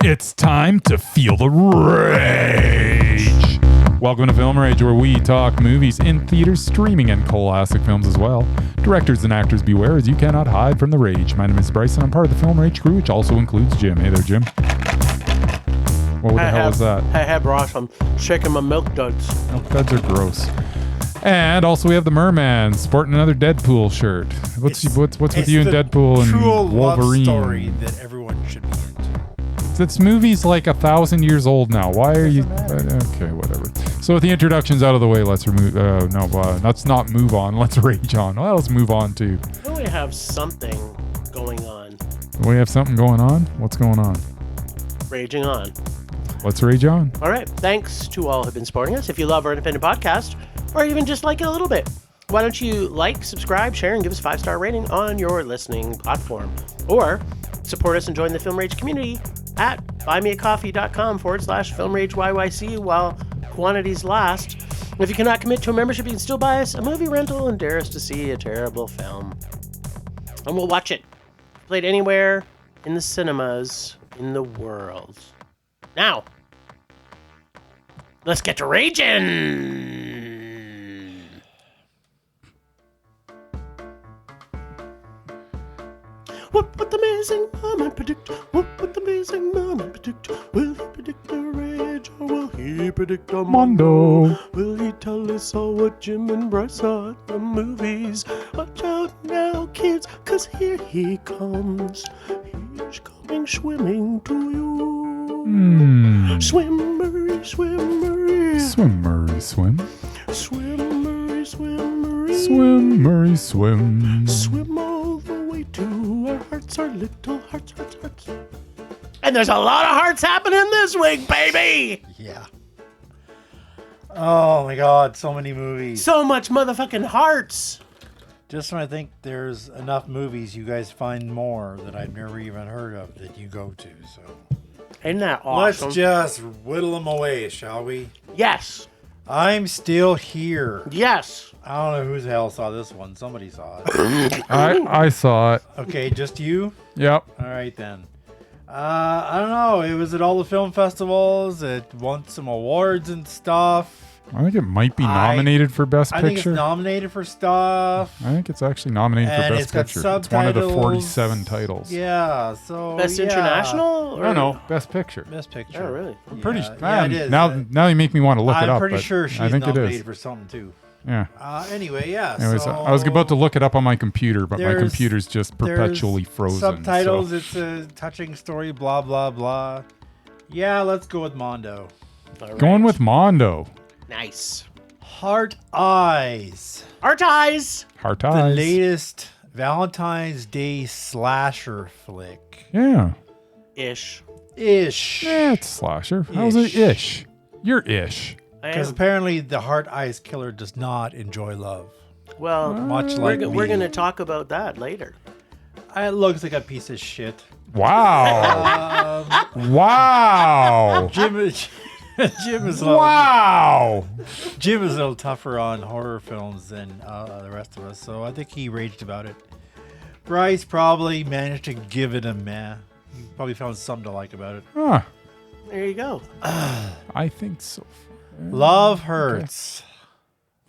It's time to feel the rage. Welcome to Film Rage, where we talk movies in theaters, streaming, and classic films as well. Directors and actors beware, as you cannot hide from the rage. My name is Bryce, and I'm part of the Film Rage crew, which also includes Jim. Hey there, Jim. What the hell was that? Hey, Bryce, I'm shaking my milk duds. Milk duds are gross. And also we have the Merman sporting another Deadpool shirt. What's with you and Deadpool and Wolverine? Love story that everyone should be into. This movie's like 1,000 years old now. Why are you? Okay, whatever. So with the introductions out of the way, let's remove. Let's not move on. Let's rage on. Well, let's move on too. We have something going on. We have something going on. What's going on? Raging on. Let's rage on. All right. Thanks to all who've been supporting us. If you love our independent podcast, or even just like it a little bit, why don't you like, subscribe, share, and give us a 5-star rating on your listening platform, or support us and join the Film Rage community at buymeacoffee.com/FilmRageYYC while quantities last. If you cannot commit to a membership, you can still buy us a movie rental and dare us to see a terrible film. And we'll watch it. Played anywhere in the cinemas in the world. Now, let's get to raging! What would the amazing moment predict? What would the amazing moment predict? Will he predict a rage or will he predict a mondo? Will he tell us all what Jim and Bryce saw at the movies? Watch out now, kids, cause here he comes. He's coming swimming to you. Swim, Murray, swim, Murray. Swim, Murray, swim. Swim, Murray, swim, Murray. Swim, Murray, swim. Swim all the way to our hearts, our little hearts, hearts, hearts. And there's a lot of hearts happening this week, baby! Yeah. Oh my god, so many movies. So much motherfucking hearts! Just when I think there's enough movies, you guys find more that I've never even heard of that you go to, so. Isn't that awesome? Let's just whittle them away, shall we? Yes. I'm still here. Yes. I don't know who the hell saw this one. Somebody saw it. I saw it. Okay, just you? Yep. All right, then. I don't know. It was at all the film festivals. It won some awards and stuff. I think it might be nominated for Best Picture. I think it's nominated for stuff. I think it's actually nominated for And Best it's got Picture. It's one of the subtitles. 47 titles. Yeah, so Best yeah. international? I don't know. Best Picture. Best Picture. Oh, really? I'm pretty Yeah, it is. Now you make me want to look it up. I'm pretty but sure she's I think it nominated is. for something too. Yeah. Anyway, yeah. Anyways, so I was about to look it up on my computer, but my computer's just perpetually there's frozen. Subtitles. So. It's a touching story. Blah blah blah. Yeah, let's go with Mondo. All Going right. with Mondo. Nice. Heart Eyes. Heart eyes. Heart The Eyes. latest Valentine's Day slasher flick. Yeah. Ish. Ish. Yeah, it's a slasher. How's it ish? You're ish. Because apparently the Heart Eyes killer does not enjoy love. Well, Much like me. we're going to talk about that later. It looks like a piece of shit. Wow. Wow. Jim is a little, Wow. Jim is a little tougher on horror films than the rest of us, so I think he raged about it. Bryce probably managed to give it a meh. He probably found something to like about it. Huh. There you go. I think so. Love Hurts.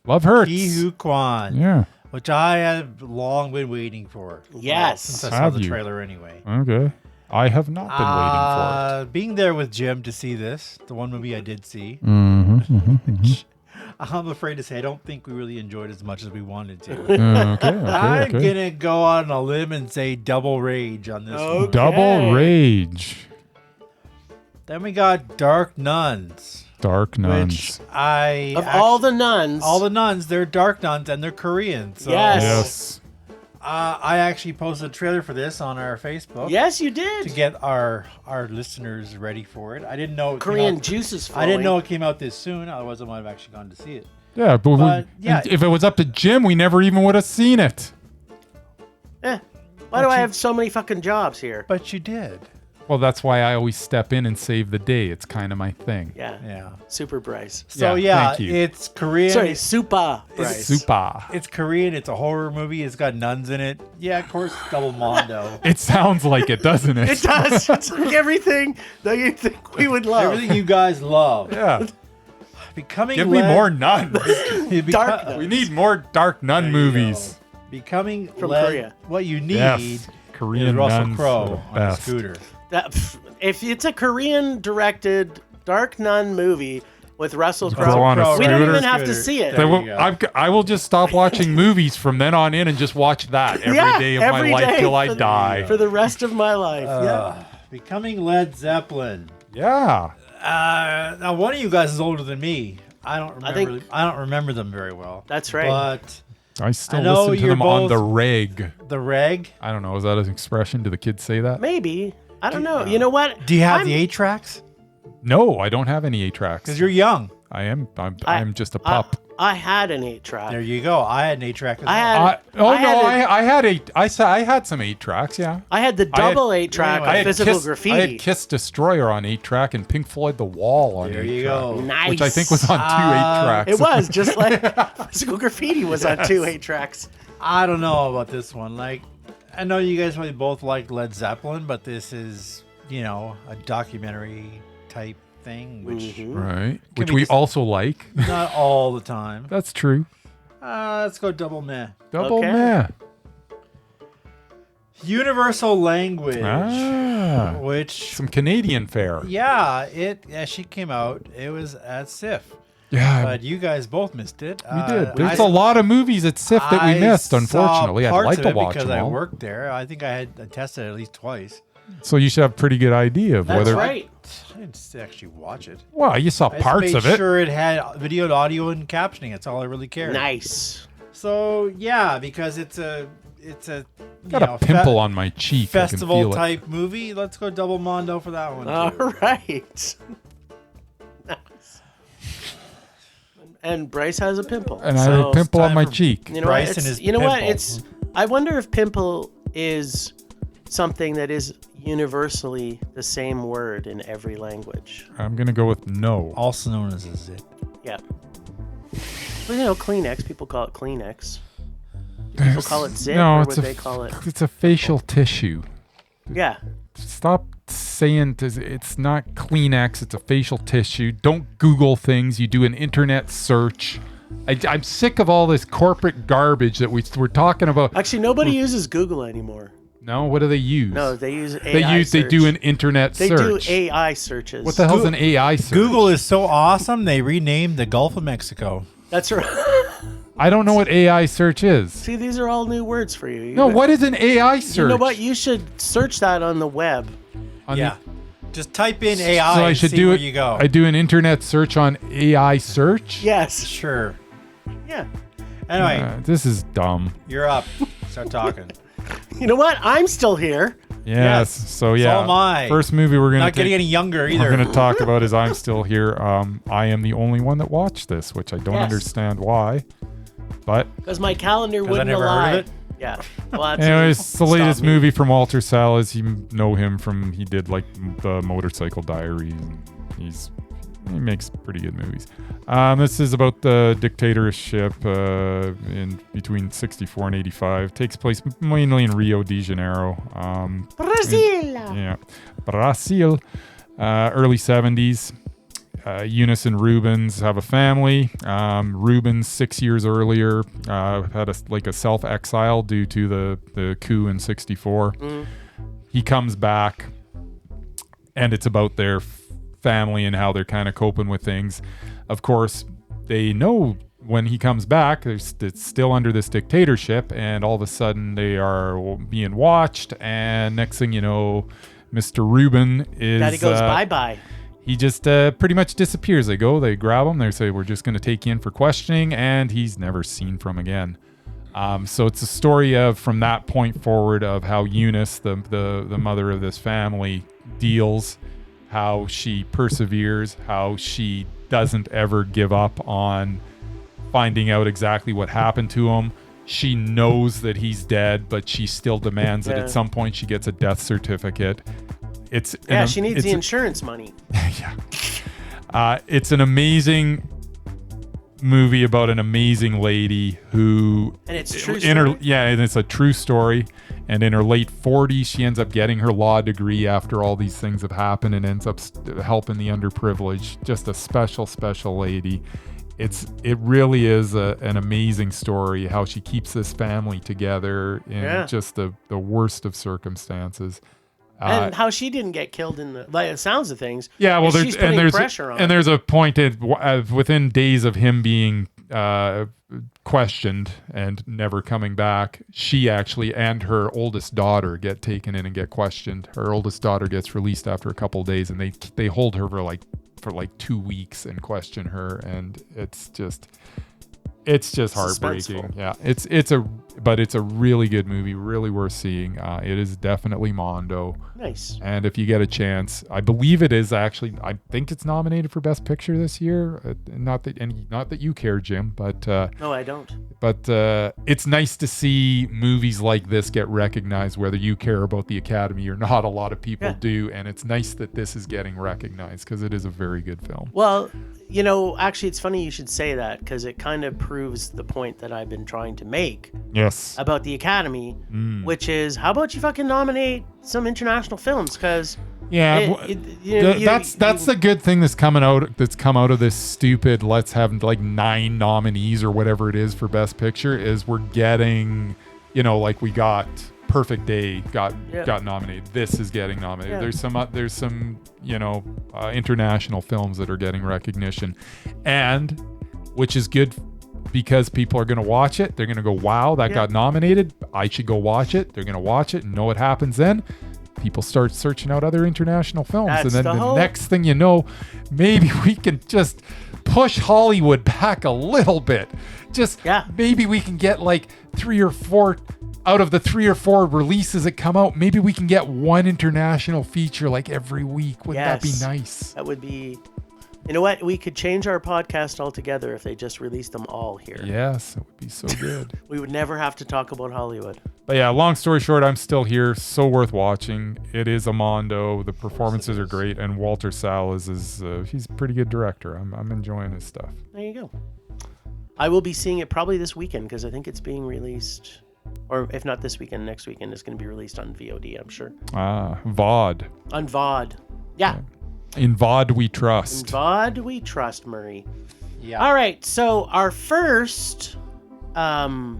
Love hurts. Ki Hu Kwan. Yeah. Which I have long been waiting for. Yes. Since I saw Have the you? trailer anyway. Okay. I have not been waiting Being there with Jim to see this, the one movie I did see, for it. I'm afraid to say I don't think we really enjoyed it as much as we wanted to. Okay. I'm gonna go on a limb and say double rage on this one. Double rage. Then we got Dark Nuns. Dark Nuns. Which I All the nuns, they're dark nuns and they're Korean. So Yes. Yes. I actually posted a trailer for this on our Facebook. Yes, you did. To get our listeners ready for it. I didn't know it Korean came out, juices flowing. I didn't know it came out this soon. Otherwise, I might have actually gone to see it. Yeah, but yeah. if it was up to Jim, we never even would have seen it. Why do I have so many fucking jobs here? But you did. Well, that's why I always step in and save the day. It's kind of my thing. Yeah. Yeah. Super Bryce. So thank you. it's Korean. Sorry, Super Bryce. Super. It's Korean. It's a horror movie. It's got nuns in it. Yeah, of course, double mondo. It sounds like it, doesn't it? It does. It's like everything that you think we would love. Everything you guys love. Yeah. Becoming Give me more nuns. Dark nuns. We need more dark nun movies. Becoming From led, Korea. What you need Yes. Korean is Russell nuns are Crowe the on a best. scooter. If it's a Korean directed dark nun movie with Russell Crowe Crowe, on a we don't scooter. even have to see it. There So you go. I will just stop watching movies from then on in and just watch that every day of my every life day till I for- die. for the rest of my life. Becoming Led Zeppelin. Yeah. Now one of you guys is older than me. I don't remember. think- I don't remember them very well. That's right. But I still I know listen to you're them on both- the reg. the reg. I don't know. Is that an expression? Do the kids say that? Maybe. I don't know. You know what? Do you have I'm- the 8 tracks? No, I don't have any 8 tracks. Because you're young. I'm just a pup. I had an 8-track. There you go. I had an 8 track. I had. I had some 8 tracks. Yeah. I had the double 8-track I of had Physical I had Graffiti. Kiss Destroyer on 8 track and Pink Floyd The Wall on 8 There track. you go. Nice. Which I think was on 2 8 tracks. It was just like Physical Graffiti was on 2 8-tracks. I don't know about this one. Like, I know you guys probably both like Led Zeppelin, but this is, a documentary type thing, which Right. Can Which we we just- also like. not all the time. That's true. Let's go double meh. Double Okay. meh. Universal language, Ah. which Some Canadian fare. she came out. It was at SIF, Yeah. but you guys both missed it. we did. There's a lot of movies at SIF that we missed, unfortunately. I'd parts like of to it watch because them I all. worked there. I think I tested it at least twice. So you should have a pretty good idea of That's whether. right. I didn't actually watch it. Well, you saw I just parts made of it. sure it had video, audio, and captioning. That's all I really cared. Nice. So yeah, because it's a Got a pimple on my cheek. I can festival feel it. type movie. Let's go double mondo for that one. All too. right. Nice. And Bryce has a pimple. And I have a pimple on time my for cheek. You know Bryce what? and It's, his you know what? pimple. I wonder if pimple is something that is universally the same word in every language. I'm gonna go with no. Also known as a zit. Yeah. Well, Kleenex. People call it Kleenex. People call it zip, or would they call it? It's a facial tissue. Yeah. Stop saying it's not Kleenex. It's a facial tissue. Don't Google things. You do an internet search. I'm sick of all this corporate garbage that we're talking about. Actually, nobody uses Google anymore. No, what do they use? No, they use AI. They do an internet They search. do AI searches. What the hell's an AI search? Google is so awesome. They renamed the Gulf of Mexico. That's right. I don't know what AI search is. See, these are all new words for you. No, what is an AI search? You know what? You should search that on the web. On Yeah. Just type in the- AI so I and should see do where it. you go. I do an internet search on AI search. Yes. Sure. Yeah. Anyway, This is dumb. you're up. Start talking. You know what? I'm still here. Yes. So yeah. am I. First movie we're gonna Not getting any younger either. we're gonna talk about is I'm Still Here. I am the only one that watched this, which I don't Yes. understand why. But Because my calendar 'Cause I wouldn't never allow heard of it. it? Yeah. Well, that's anyways, it's the latest stop me. movie from Walter Salles. You know him from he did like the Motorcycle Diaries. And he makes pretty good movies. This is about the dictatorship in between 64 and 85. Takes place mainly in Rio de Janeiro. Brazil. Yeah, Brazil. Early 70s. Eunice and Rubens have a family. Rubens 6 years earlier had a self-exile due to the coup in 64. He comes back, and it's about their family and how they're kind of coping with things. Of course, they know when he comes back, it's still under this dictatorship, and all of a sudden they are being watched, and next thing you know, Mr. Rubin is... Daddy goes bye-bye. He just pretty much disappears. They grab him, they say, we're just going to take you in for questioning, and he's never seen from again. So it's a story of, from that point forward, of how Eunice, the mother of this family, deals, how she perseveres, how she doesn't ever give up on finding out exactly what happened to him. She knows that he's dead, but she still demands that Yeah. at some point she gets a death certificate. It's she needs the insurance money. Yeah. It's an amazing movie about an amazing lady who, and it's true. And it's a true story. And in her late 40s, she ends up getting her law degree after all these things have happened, and ends up helping the underprivileged. Just a special, special lady. It really is an amazing story, how she keeps this family together in just the worst of circunstances. And how she didn't get killed in the sounds of things. Yeah, well, she's putting pressure on. And there's a point within days of him being questioned and never coming back, she actually and her oldest daughter get taken in and get questioned. Her oldest daughter gets released after a couple of days, and they hold her for like 2 weeks and question her, and it's just heartbreaking. Suspenseful. Yeah, but it's a really good movie, really worth seeing. It is definitely Mondo. Nice. And if you get a chance, I believe it is actually. I think it's nominated for Best Picture this year. Not that you care, Jim, but no, I don't. But it's nice to see movies like this get recognized, whether you care about the Academy or not. A lot of people do, and it's nice that this is getting recognized because it is a very good film. Well, actually, it's funny you should say that because it kind of proves the point that I've been trying to make. Yes. About the Academy, which is, how about you fucking nominate some international films? Because that's the good thing that's come out of this stupid let's have like 9 nominees or whatever it is for Best Picture is we're getting, like we got Perfect Day got nominated. This is getting nominated. There's some international films that are getting recognition, and which is good because people are going to watch it. They're going to go, wow, that got nominated. I should go watch it. They're going to watch it and know what happens then. People start searching out other international films. And then the next thing you know, maybe we can just push Hollywood back a little bit. Maybe we can get like 3 or 4 out of the 3 or 4 releases that come out. Maybe we can get one international feature like every week. Wouldn't that be nice? That would be... You know what? We could change our podcast altogether if they just released them all here. Yes, it would be so good. We would never have to talk about Hollywood. But yeah, long story short, I'm still here. So worth watching. It is a Mondo. The performances are great, and Walter Sal he's a pretty good director. I'm enjoying his stuff. There you go. I will be seeing it probably this weekend because I think it's being released, or if not this weekend, next weekend it's going to be released on VOD. I'm sure. VOD. On VOD. Yeah. In VOD we trust. In VOD we trust, Murray. Yeah. All right. So our first love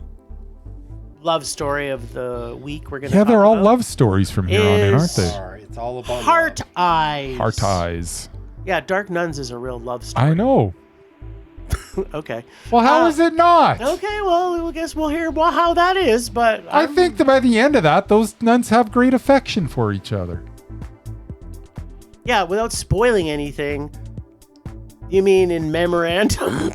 story of the week we're going to they're all love stories from here on in, aren't they? Sorry, it's all about Heart love. Eyes. Heart Eyes. Yeah, Dark Nuns is a real love story. I know. Okay. Well, how is it not? Okay, well, I guess we'll hear how that is, but... I think that by the end of that, those nuns have great affection for each other. Yeah, without spoiling anything. You mean in memorandum?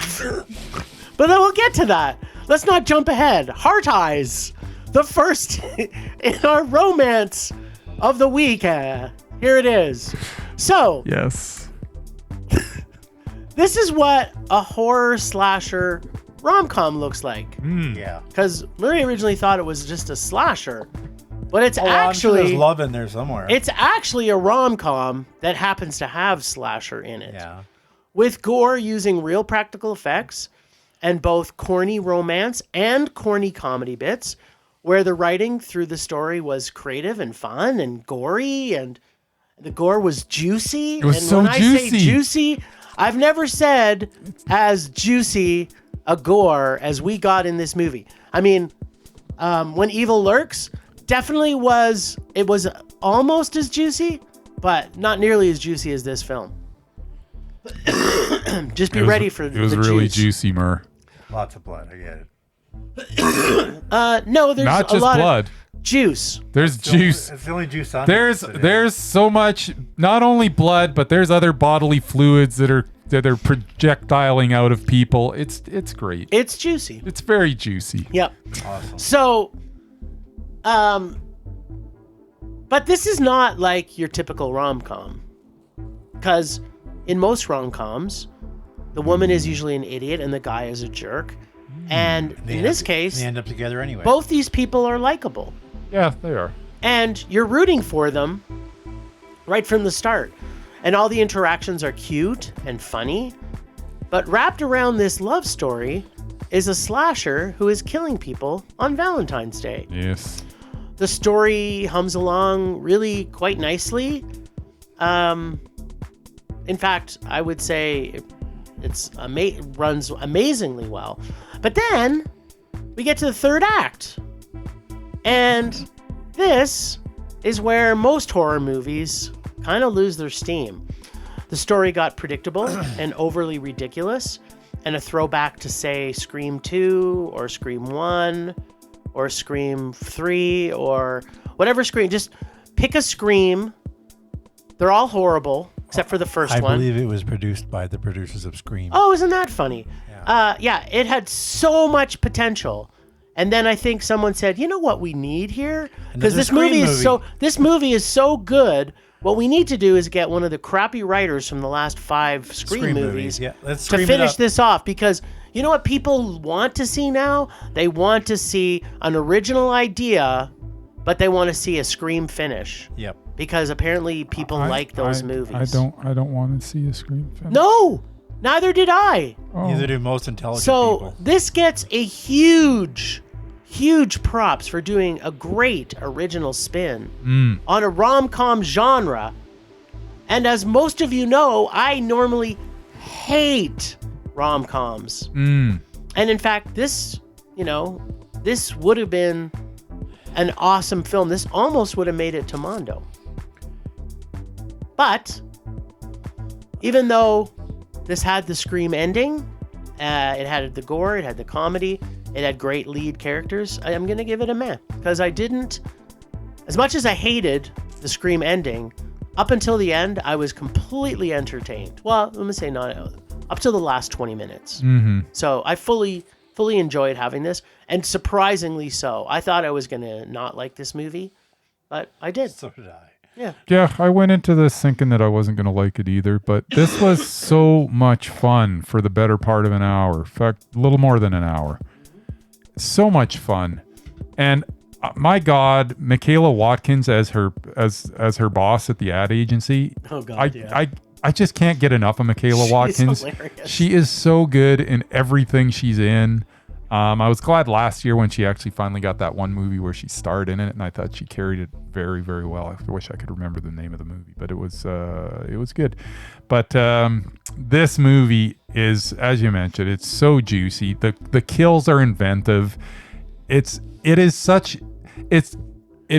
But then we'll get to that. Let's not jump ahead. Heart Eyes. The first in our romance of the week. Here it is. So... Yes. This is what a horror slasher rom-com looks like. Yeah. Because Murray originally thought it was just a slasher. But it's actually... there's love in there somewhere. It's actually a rom-com that happens to have slasher in it. Yeah. With gore using real practical effects and both corny romance and corny comedy bits, where the writing through the story was creative and fun and gory, and the gore was juicy. It was and so when juicy. I say juicy, I've never said as juicy a gore as we got in this movie. I mean, When Evil Lurks definitely was almost as juicy, but not nearly as juicy as this film. Just be ready for the juice. It was really juicy, Mur. Lots of blood, I get it. No, there's not a just lot blood. Of juice. There's juice. It's the only juice on There's so much, not only blood, but there's other bodily fluids that are projectiling out of people. It's great. It's juicy. It's very juicy. Yep. Awesome. So, but this is not like your typical rom-com, because in most rom-coms, the woman is usually an idiot and the guy is a jerk. And in this case, they end up together anyway. Both these people are likable. Yeah, they are. And you're rooting for them right from the start. And all the interactions are cute and funny. But wrapped around this love story is a slasher who is killing people on Valentine's Day. Yes. The story hums along really quite nicely. In fact, I would say it runs amazingly well. But then we get to the third act. And this is where most horror movies kind of lose their steam. The story got predictable and overly ridiculous, and a throwback to, say, Scream 2 or Scream 1 or Scream 3 or whatever Scream. Just pick a Scream. They're all horrible, except for the first one. I believe it was produced by the producers of Scream. Oh, isn't that funny? Yeah, it had so much potential. And then I think someone said, you know what we need here? Because this movie is so good. What we need to do is get one of the crappy writers from the last 5 Scream movies to finish this off. Because you know what people want to see now? They want to see an original idea, but they want to see a Scream finish. Yep. Because apparently people like those movies. I don't want to see a Scream finish. No, neither did I. Oh. Neither do most intelligent So people. this gets a huge props for doing a great original spin on a rom-com genre. And as most of you know, I normally hate rom-coms. And in fact, this would have been an awesome film. This almost would have made it to Mondo. But even though this had the Scream ending, it had the gore, it had the comedy, it had great lead characters, I'm going to give it a meh. Because I didn't, as much as I hated the Scream ending, up until the end, I was completely entertained. Well, let me say not, up to the last 20 minutes. Mm-hmm. So I fully enjoyed having this, and surprisingly so. I thought I was going to not like this movie, but I did. So did I. Yeah, I went into this thinking that I wasn't going to like it either, but this was so much fun for the better part of an hour. In fact, a little more than an hour. So much fun. And my God, Michaela Watkins as her boss at the ad agency. Oh God, I just can't get enough of Michaela Watkins. Hilarious. She is so good in everything she's in. I was glad last year when she actually finally got that one movie where she starred in it, and I thought she carried it very, very well. I wish I could remember the name of the movie, but it was good. But this movie is, as you mentioned, it's so juicy. The kills are inventive. It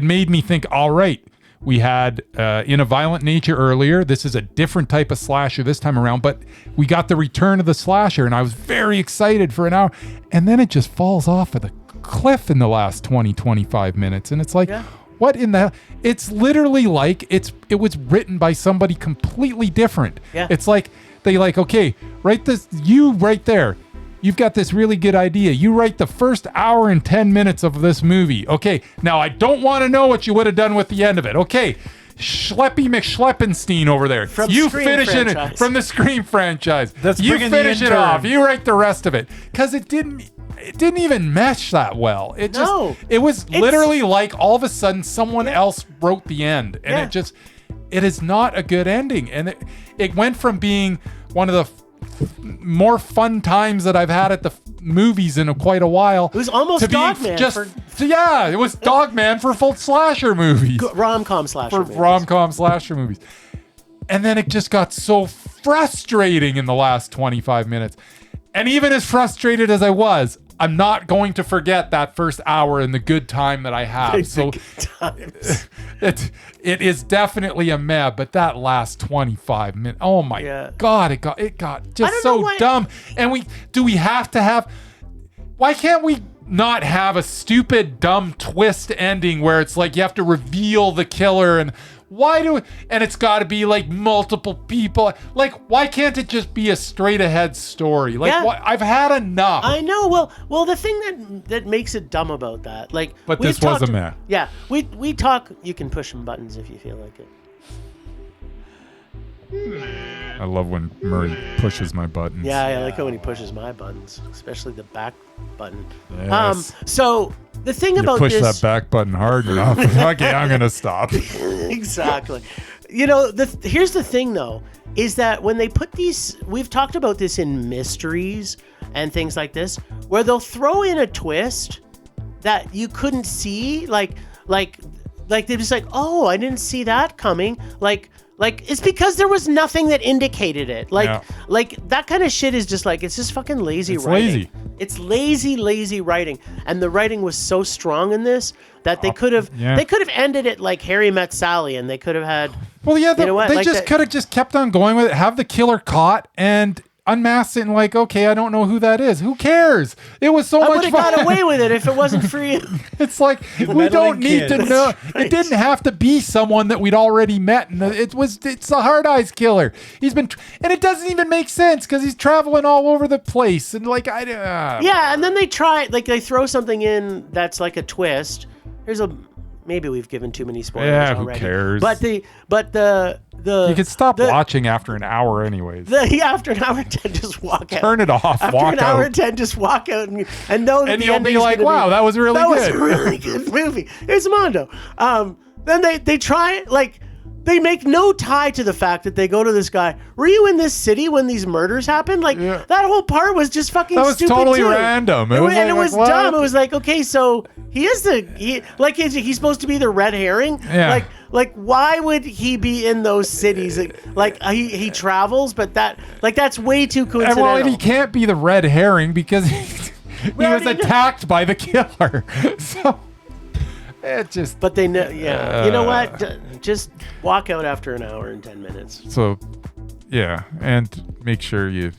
made me think, all right, we had In a Violent Nature earlier. This is a different type of slasher this time around, but we got the return of the slasher, and I was very excited for an hour. And then it just falls off of the cliff in the last 20, 25 minutes. And it's like, what in the hell? It's literally like it was written by somebody completely different. Yeah. It's like, okay, write this, you right there. You've got this really good idea. You write the first hour and 10 minutes of this movie. Okay, now I don't want to know what you would have done with the end of it. Okay, Schleppy McSchleppenstein over there. You finish it from the Scream franchise. You finish it off. You write the rest of it. Because it didn't even mesh that well. It was literally like all of a sudden someone else wrote the end. And it is not a good ending. And it went from being one of the more fun times that I've had at the movies in quite a while. It was almost Dogman. It was Dogman for full slasher movies. Rom-com slasher movies. Rom-com slasher movies. And then it just got so frustrating in the last 25 minutes. And even as frustrated as I was, I'm not going to forget that first hour and the good time that I have. So it is definitely a meh, but that last 25 minutes, oh my God, it got just so dumb. And we have to have, why can't we not have a stupid dumb twist ending where it's like you have to reveal the killer and and it's got to be like multiple people. Like, why can't it just be a straight ahead story? Like, I've had enough. I know. Well, the thing that makes it dumb about that, like, but this was a meh. Yeah, we talk. You can push some buttons if you feel like it. I love when Murray pushes my buttons. Yeah, I like it when he pushes my buttons, especially the back button. Yes. So the thing you about push this, that back button hard enough. Okay, I'm gonna stop. Exactly. here's the thing though, is that when they put these, we've talked about this in mysteries and things like this, where they'll throw in a twist that you couldn't see, like they're just like, oh, I didn't see that coming. Like it's because there was nothing that indicated it. Like that kind of shit is just like, it's just fucking lazy writing. It's lazy writing. And the writing was so strong in this that they could have ended it like Harry Met Sally, and they could have had. Well, yeah, you know what? They like just could have just kept on going with it, have the killer caught, and unmasked it, and like, okay, I don't know who that is. Who cares? It was so much fun. I would have got away with it if it wasn't for you. It's like, we don't need to know. Right. It didn't have to be someone that we'd already met. And it's a Hard Eyes killer. And it doesn't even make sense because he's traveling all over the place. And like, yeah, and then they throw something in that's like a twist. Maybe we've given too many spoilers already. Who cares? But the you could stop watching after an hour anyways. After an hour and 10, just walk out. Turn it off, after walk out. After an hour and 10, just walk out and know that and you'll be like, wow, that was really good. That was a really good movie. It's Mondo. Then they try, like, they make no tie to the fact that they go to this guy. Were you in this city when these murders happened? Like, that whole part was just fucking stupid. That was totally random. It was dumb. It was like, okay, so he's supposed to be the red herring? Yeah. Like, why would he be in those cities? Like he travels, but that's way too coincidental. Well, and he can't be the red herring because he was attacked by the killer. So it just. But they know. Yeah. You know what? Just walk out after an hour and 10 minutes. So, yeah, and make sure you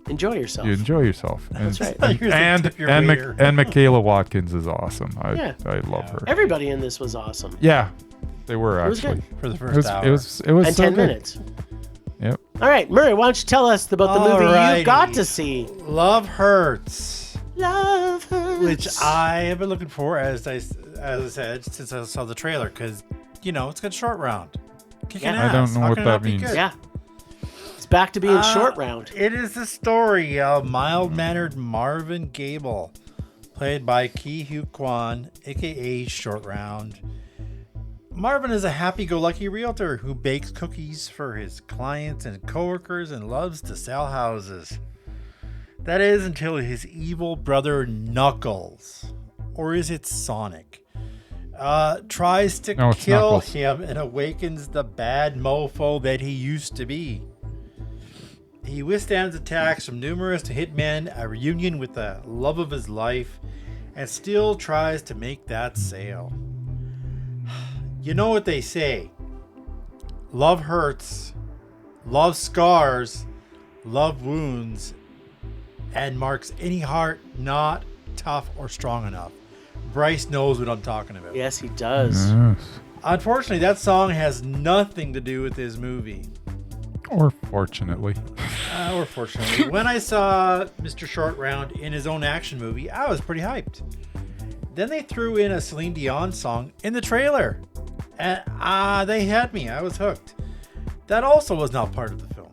enjoy yourself. You enjoy yourself. That's right. And Michaela Watkins is awesome. I love her. Everybody in this was awesome. Yeah, they were actually. It was good. For the first hour. It was and so 10 good. minutes. Yep. All right, Murray, why don't you tell us about the movie you got to see? Love Hurts. Love Hurts. Which I have been looking for, as I said, since I saw the trailer, because, it's got short round. Kicking ass. I don't know what that means. Yeah. It's back to being short round. It is the story of mild-mannered Marvin Gable, played by Ki Hu Kwan, a.k.a. Short Round. Marvin is a happy-go-lucky realtor who bakes cookies for his clients and coworkers and loves to sell houses. That is until his evil brother Knuckles, or is it Sonic, tries to kill Knuckles. him and awakens the bad mofo that he used to be. He withstands attacks from numerous hitmen, a reunion with the love of his life, and still tries to make that sale. You know what they say. Love hurts, love scars, love wounds, and marks any heart not tough or strong enough. Bryce knows what I'm talking about. Yes, he does. Yes. Unfortunately, that song has nothing to do with this movie. Or fortunately. When I saw Mr. Short Round in his own action movie, I was pretty hyped. Then they threw in a Celine Dion song in the trailer. And they had me. I was hooked. That also was not part of the film.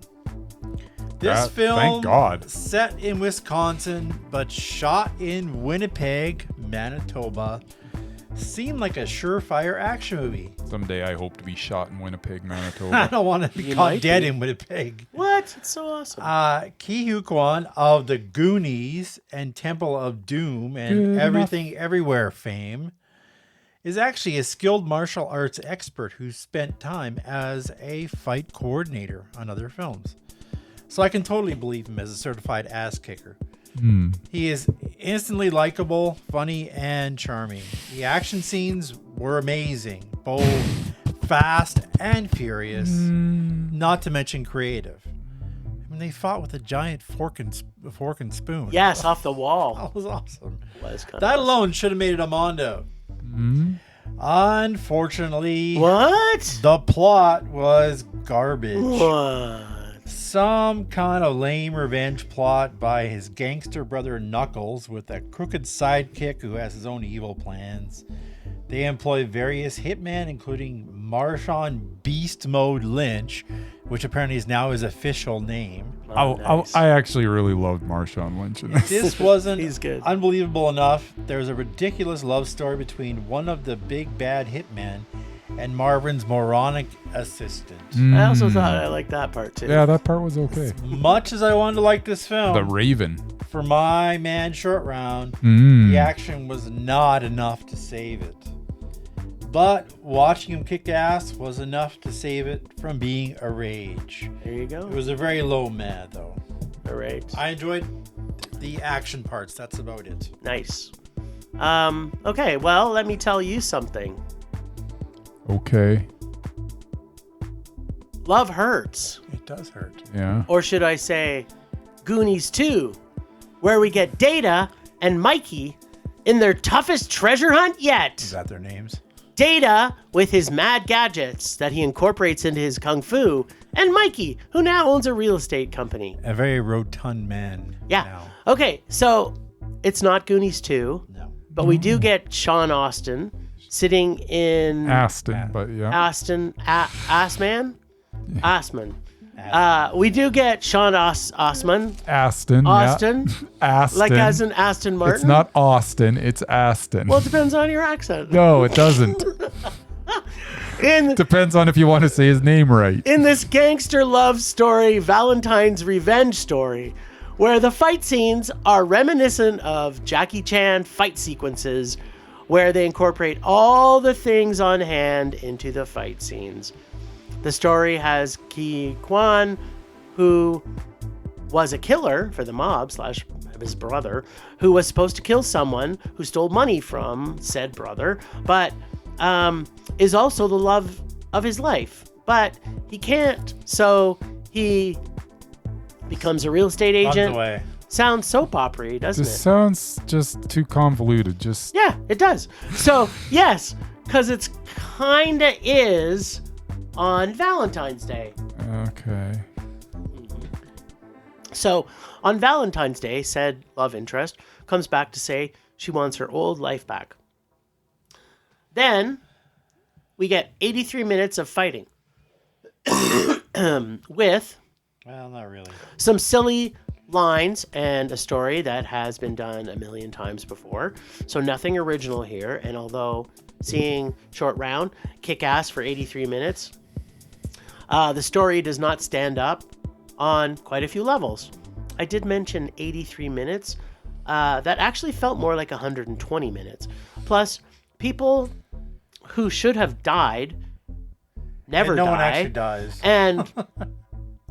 This film, thank God, set in Wisconsin, but shot in Winnipeg, Manitoba, seemed like a surefire action movie. Someday I hope to be shot in Winnipeg, Manitoba. I don't want to be caught dead in Winnipeg. What? It's so awesome. Ki Hu Kwan of the Goonies and Temple of Doom and Everything Everywhere fame is actually a skilled martial arts expert who spent time as a fight coordinator on other films. So I can totally believe him as a certified ass kicker. He is instantly likable, funny, and charming. The action scenes were amazing, both fast and furious, not to mention creative. I mean, they fought with a giant fork and spoon. Yes, off the wall. That was awesome. That alone should have made it a Mondo. Unfortunately, what? The plot was garbage. What? Some kind of lame revenge plot by his gangster brother Knuckles with a crooked sidekick who has his own evil plans. They employ various hitmen, including Marshawn Beast Mode Lynch, which apparently is now his official name. Nice. I actually really loved Marshawn Lynch in this. This wasn't He's good. unbelievable enough. There's a ridiculous love story between one of the big bad hitmen and Marvin's moronic assistant. I also thought I liked that part too. Yeah, that part was okay. Much as I wanted to like this film, The Raven. for my man Short Round, Mm. the action was not enough to save it. But watching him kick ass was enough to save it from being a rage. There you go. It was a very low mad, though. All right. I enjoyed the action parts. That's about it. Nice. Okay, well, let me tell you something. Okay. Love hurts. It does hurt. Yeah. Or should I say Goonies 2, where we get Data and Mikey in their toughest treasure hunt yet. Is that their names? Data with his mad gadgets that he incorporates into his kung fu, and Mikey, who now owns a real estate company. A very rotund man. Yeah. Now. Okay, so it's not Goonies 2, No. but we do get Sean Austin sitting in Aston, but yeah. Assman. We do get Sean Osman. Aston. Austin. Yeah. Aston. Like as in Aston Martin. It's not Austin, it's Aston. Well, it depends on your accent. No, it doesn't. Depends on if you want to say his name right. In this gangster love story, Valentine's revenge story, where the fight scenes are reminiscent of Jackie Chan fight sequences, where they incorporate all the things on hand into the fight scenes. The story has Ki Kwan, who was a killer for the mob / his brother, who was supposed to kill someone who stole money from said brother, but is also the love of his life. But he can't, so he becomes a real estate Runs agent. away. Sounds soap opera-y, doesn't This it? sounds just too convoluted. Just Yeah, it does. So, yes, because it's kinda is on Valentine's Day. okay. So, on Valentine's Day, said love interest comes back to say she wants her old life back. Then, we get 83 minutes of fighting with Well, not really. some silly lines and a story that has been done a million times before. So nothing original here. And although seeing Short Round kick ass for 83 minutes, the story does not stand up on quite a few levels. I did mention 83 minutes. That actually felt more like 120 minutes. Plus, people who should have died never And no die. one actually dies. And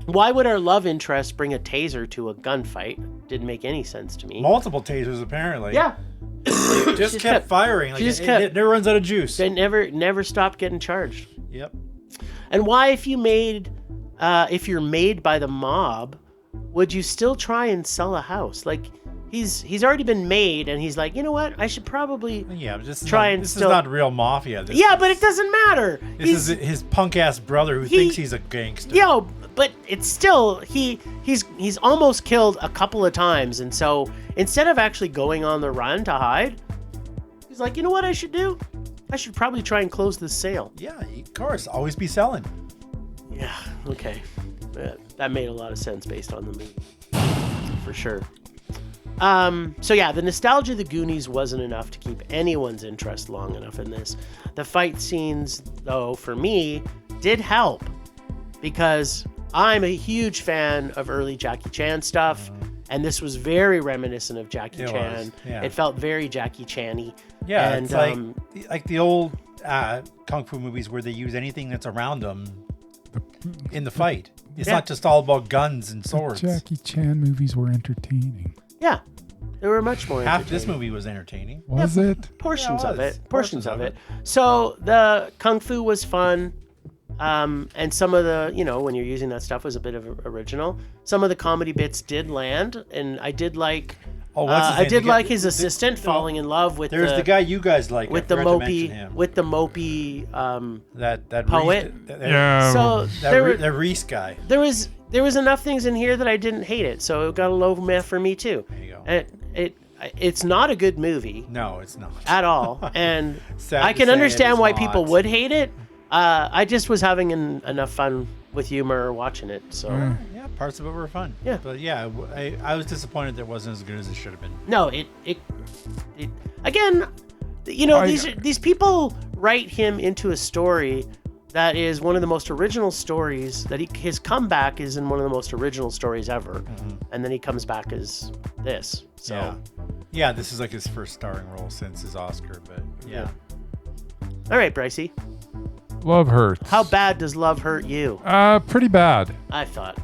why would our love interest bring a taser to a gunfight? Didn't make any sense to me. Multiple tasers, apparently. Yeah, Just kept firing. Like she just it kept- never runs out of juice. they never stopped getting charged. Yep. And why, if you're made by the mob, would you still try and sell a house? Like, he's already been made, and he's like, you know what? I should probably. Yeah, but this is Try not, and this still- is not real mafia. This Yeah, is, but it doesn't matter. This is his punk ass brother who thinks he's a gangster. Yo, but it's still he's almost killed a couple of times, and so instead of actually going on the run to hide, he's like, you know what I should do? I should probably try and close this sale. Yeah, of course. Always be selling. Yeah, okay. That made a lot of sense based on the movie. For sure. So yeah, the nostalgia of the Goonies wasn't enough to keep anyone's interest long enough in this. The fight scenes, though, for me, did help because I'm a huge fan of early Jackie Chan stuff, and this was very reminiscent of Jackie It Chan. was, yeah. It felt very Jackie Chan-y. Yeah, and, it's like the old kung fu movies where they use anything that's around them in the fight. It's Yeah. not just all about guns and swords. Jackie Chan movies were entertaining. yeah, they were much more Half this entertaining. movie was entertaining. Was it? Portions Yeah, it of was. it. Portions of it. So the kung fu was fun. And some of the, when you're using that stuff was a bit of original. Some of the comedy bits did land, and I did like. Oh, what's his I name? did The like guy- his assistant falling in love with There's the guy you guys like. with I the forgot to mention mopey him. with the mopey. that poet. Yeah. So that Reese guy. there was enough things in here that I didn't hate it, so it got a low meh for me too. There you go. It's not a good movie No, it's not. at all, and Sad I to can say, understand it is why not. people would hate it. I just was having enough fun with humor watching it, so. Yeah, parts of it were fun. Yeah. But yeah, I was disappointed that it wasn't as good as it should have been. No, it again, You know, these people write him into a story that is one of the most original stories. His comeback is in one of the most original stories ever, and then he comes back as this. So, yeah, this is like his first starring role since his Oscar. But yeah. All right, Brycey. Love hurts. How bad does love hurt you? Pretty bad. I thought.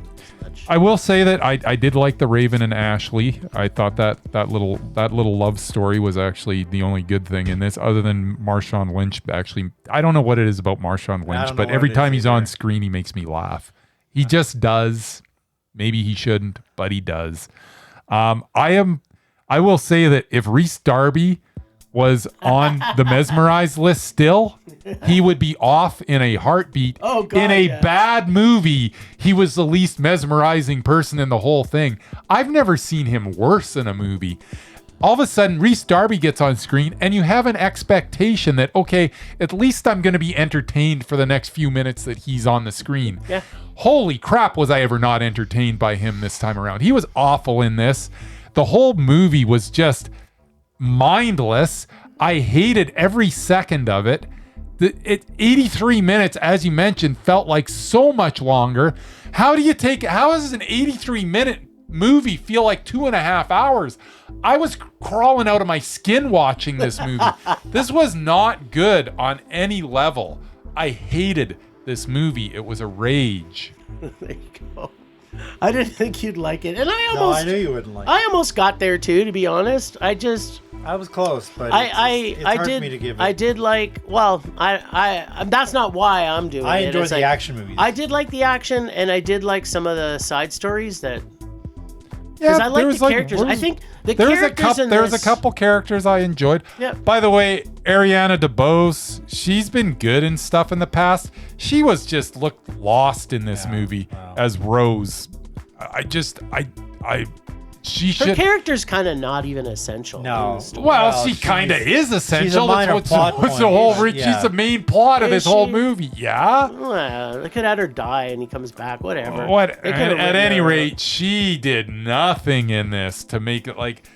I will say that I did like the Raven and Ashley. I thought that little love story was actually the only good thing in this, other than Marshawn Lynch. Actually, I don't know what it is about Marshawn Lynch, but every time he's on screen, he makes me laugh. He just does. Maybe he shouldn't, but he does. I will say that if Rhys Darby was on the mesmerized list still, he would be off in a heartbeat. Oh, God, in a bad movie, he was the least mesmerizing person in the whole thing. I've never seen him worse in a movie. All of a sudden, Rhys Darby gets on screen, and you have an expectation that, okay, at least I'm going to be entertained for the next few minutes that he's on the screen. Yeah. Holy crap, was I ever not entertained by him this time around. He was awful in this. The whole movie was just mindless. I hated every second of it. 83 minutes, as you mentioned, felt like so much longer. How does an 83-minute movie feel like 2.5 hours? I was crawling out of my skin watching this movie. This was not good on any level. I hated this movie. It was a rage. There you go. I didn't think you'd like it, and I knew you wouldn't like it. I almost got there too, to be honest. I was close, but it's hard for me to give it. I did like. Well, I that's not why I'm doing it. I enjoyed the action movies. I did like the action, and I did like some of the side stories that. Yeah, I like the characters. I think the characters there was a couple characters I enjoyed. Yeah. By the way, Ariana DeBose, she's been good in stuff in the past. She was just looked lost in this movie as Rose. Her character's kind of not even essential. No. Well, she kind of is essential. She's a minor plot point. She's the main plot of this whole movie. Yeah. Well, they could have her die and he comes back. Whatever. At any rate, she did nothing in this to make it like.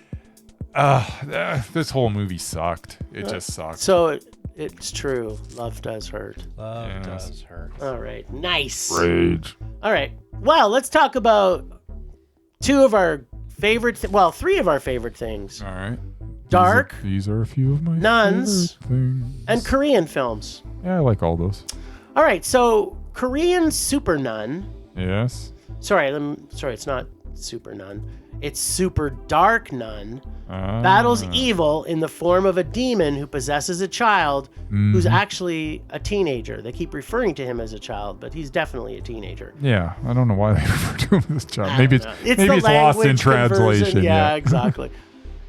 This whole movie sucked. It just sucked. So it's true. Love does hurt. Love does hurt. All right. Nice. Rage. All right. Well, let's talk about three of our favorite things. All right. Dark. These are a few of my Nuns favorite things. And Korean films. Yeah, I like all those. All right. So Korean Super Nun. Yes. Sorry, it's not Super Nun. It's Super Dark Nun. Battles evil in the form of a demon who possesses a child who's actually a teenager. They keep referring to him as a child, but he's definitely a teenager. Yeah, I don't know why they refer to him as a child. Maybe it's lost in conversion. translation. Yeah, exactly.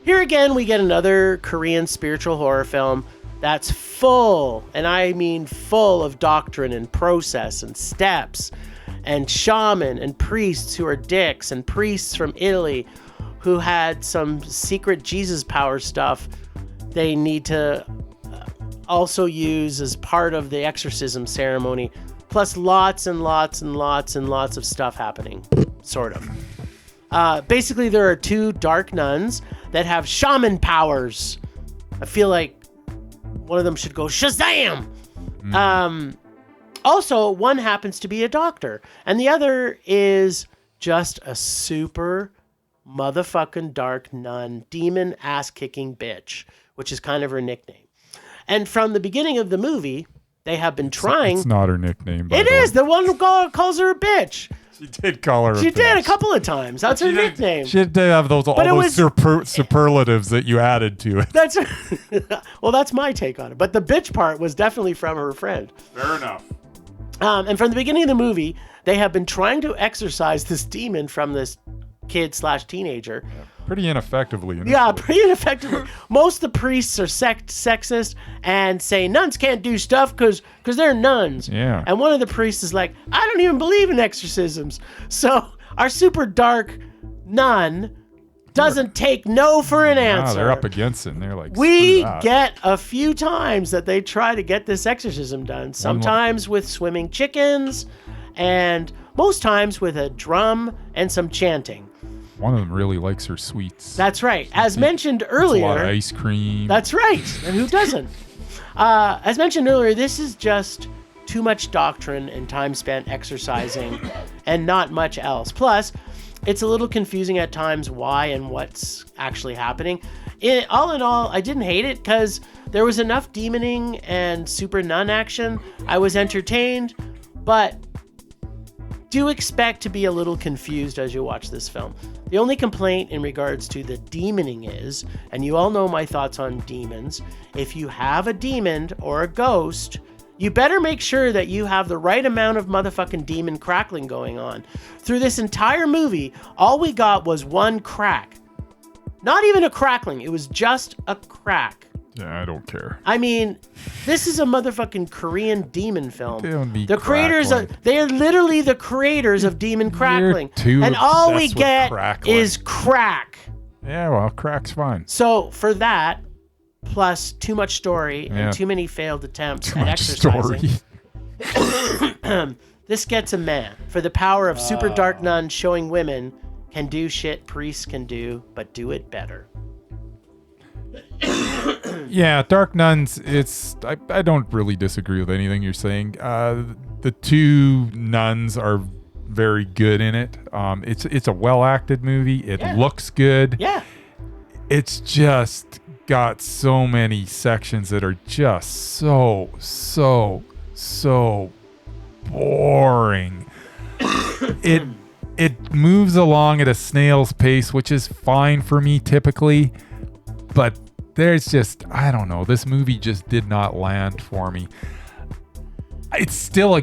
Here again, we get another Korean spiritual horror film that's full, and I mean full, of doctrine and process and steps and shaman and priests who are dicks and priests from Italy who had some secret Jesus power stuff they need to also use as part of the exorcism ceremony, plus lots and lots and lots and lots of stuff happening, sort of. Basically, there are two dark nuns that have shaman powers. I feel like one of them should go Shazam! Also, one happens to be a doctor, and the other is just a super motherfucking dark nun, demon ass-kicking bitch, which is kind of her nickname. And from the beginning of the movie, they have been trying... It's not her nickname. It is! The one who calls her a bitch. She did call her a bitch. She did a couple of times. That's her nickname. She did have all those superlatives that you added to it. Well, that's my take on it. But the bitch part was definitely from her friend. Fair enough. And from the beginning of the movie, they have been trying to exorcise this demon from this kid/teenager. Yeah, pretty ineffectively. Yeah, pretty ineffectively. Most of the priests are sexist and say nuns can't do stuff because they're nuns. Yeah. And one of the priests is like, I don't even believe in exorcisms. So our super dark nun doesn't take no for an answer. They're up against it, and they're like, we get a few times that they try to get this exorcism done. Sometimes with swimming chickens, and most times with a drum and some chanting. one of them really likes her sweets. That's right. As mentioned earlier. A lot of ice cream. That's right. And who doesn't? As mentioned earlier, this is just too much doctrine and time spent exercising and not much else. Plus, it's a little confusing at times why and what's actually happening. All in all, I didn't hate it because there was enough demoning and super nun action. I was entertained, but do expect to be a little confused as you watch this film. The only complaint in regards to the demoning is, and you all know my thoughts on demons, if you have a demon or a ghost, you better make sure that you have the right amount of motherfucking demon crackling going on. Through this entire movie, all we got was one crack. Not even a crackling, it was just a crack. Yeah, I don't care. I mean, this is a motherfucking Korean demon film. They don't need The creators they are literally the creators of demon crackling. And all we get is crack. Yeah, well, crack's fine. So for that, plus too much story and too many failed attempts at exercising. This gets a man for the power of super dark nuns showing women can do shit priests can do, but do it better. Yeah, Dark Nuns, I don't really disagree with anything you're saying. The two nuns are very good in it. It's a well-acted movie. It looks good. Yeah. It's just got so many sections that are just so boring. It moves along at a snail's pace, which is fine for me typically, but there's just, I don't know, this movie just did not land for me. It's still a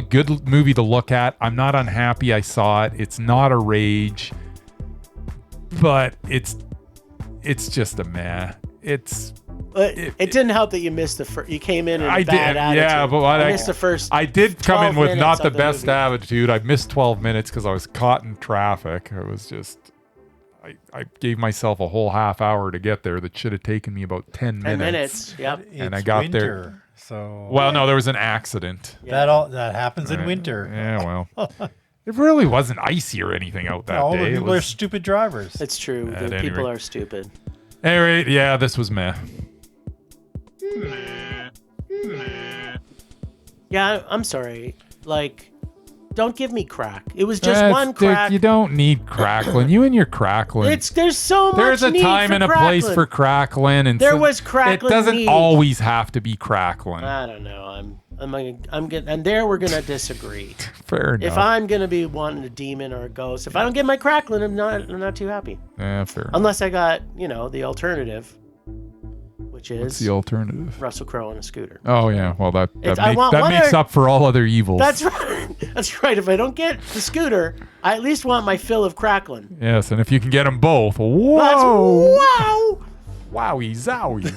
good movie to look at. I'm not unhappy I saw it. It's not a rage, but it's just a meh. It didn't help that you missed the first. You came in a bad attitude. Yeah, but I missed the first. I did come in with not the best movie. attitude. I missed 12 minutes because I was caught in traffic. I was just, I gave myself a whole half hour to get there. That should have taken me about 10 minutes. 10 minutes. Yep. And I got there. So well, no, there was an accident. that happens in winter. Yeah, well, it really wasn't icy or anything out that All day. the people are stupid drivers. It's true. The people are stupid. Anyway, yeah, this was meh. Yeah, I'm sorry. Like, don't give me crack. It was just one crack. You don't need crackling. You and your crackling. There's so much. There's a time and a place for crackling, and there was crackling. It doesn't always have to be crackling. I don't know. I'm getting, and there we're gonna disagree. Fair enough. If I'm gonna be wanting a demon or a ghost, if I don't get my crackling, I'm not too happy. Yeah, fair. Unless I got the alternative, which is what's the alternative? Russell Crowe on a scooter. Oh yeah, well that That makes up for all other evils. That's right. That's right. If I don't get the scooter, I at least want my fill of crackling. Yes, and if you can get them both, whoa! Wow! Wowie zowie!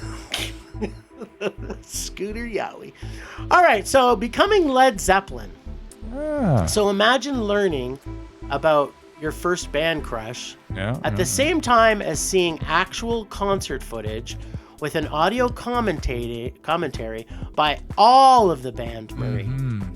Scooter yowie. All right, so becoming Led Zeppelin. So imagine learning about your first band crush at the same time as seeing actual concert footage with an audio commentary by all of the band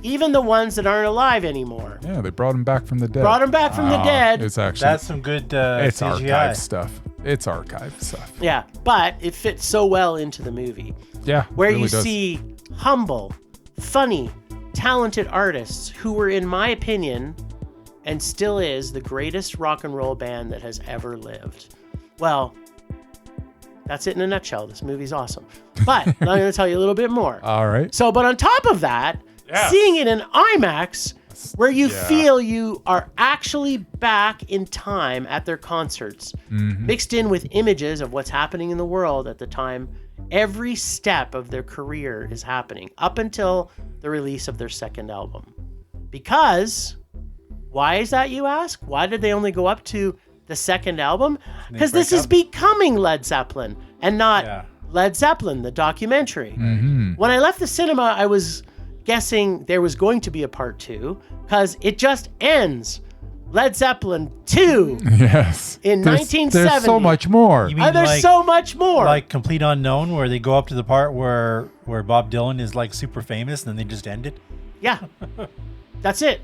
even the ones that aren't alive anymore. Yeah, they brought them back from the dead. It's actually that's some good it's CGI. archive stuff. It's archive stuff. Yeah, but it fits so well into the movie. Yeah, where really you does. see humble, funny, talented artists who were, in my opinion, and still is, the greatest rock and roll band that has ever lived. Well, that's it in a nutshell. This movie's awesome. But I'm going to tell you a little bit more. All right. So, but on top of that, seeing it in IMAX, where you feel you are actually back in time at their concerts, mixed in with images of what's happening in the world at the time. Every step of their career is happening up until the release of their second album. Because, why is that, you ask? Why did they only go up to the second album? Because this is becoming Led Zeppelin and not Led Zeppelin, the documentary. When I left the cinema, I was guessing there was going to be a part 2 because it just ends. Led Zeppelin 2. Yes. In 1970. There's so much more. You mean there's so much more. Like Complete Unknown, where they go up to the part where Bob Dylan is like super famous, and then they just end it? Yeah. That's it.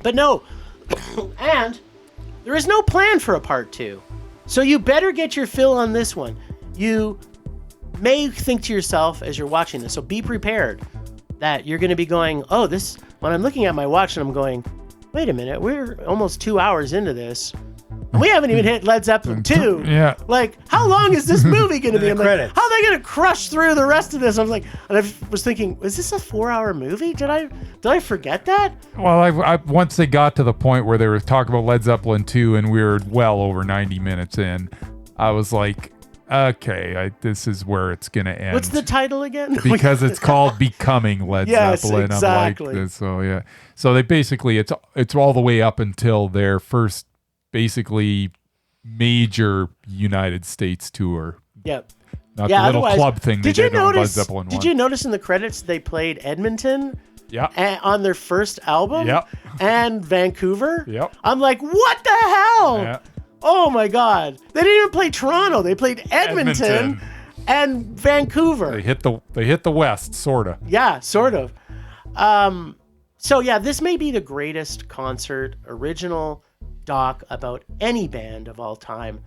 But no. And There is no plan for a part 2. So you better get your fill on this one. You may think to yourself as you're watching this, so be prepared that you're going to be going, oh, this, when I'm looking at my watch and I'm going, wait a minute, we're almost 2 hours into this. We haven't even hit Led Zeppelin 2. Yeah. Like, how long is this movie going to be? I'm like, credits. how are they going to crush through the rest of this? I was like, and I was thinking, is this a 4-hour movie? Did I forget that? Well, I once they got to the point where they were talking about Led Zeppelin 2 and we were well over 90 minutes in, I was like, okay, this is where it's going to end. What's the title again? Because it's called Becoming Led Zeppelin. Exactly. I'm like, so yeah. So they basically, it's all the way up until their first basically major United States tour. Yep. Not the little club thing they did on Led Zeppelin 1. Did you notice in the credits they played Edmonton? Yeah. On their first album? Yep. And Vancouver? Yep. I'm like, what the hell? Yeah. Oh my God. They didn't even play Toronto. They played Edmonton. And Vancouver. They hit the West, sorta. Yeah, sort of. So yeah, this may be the greatest concert, original doc about any band of all time.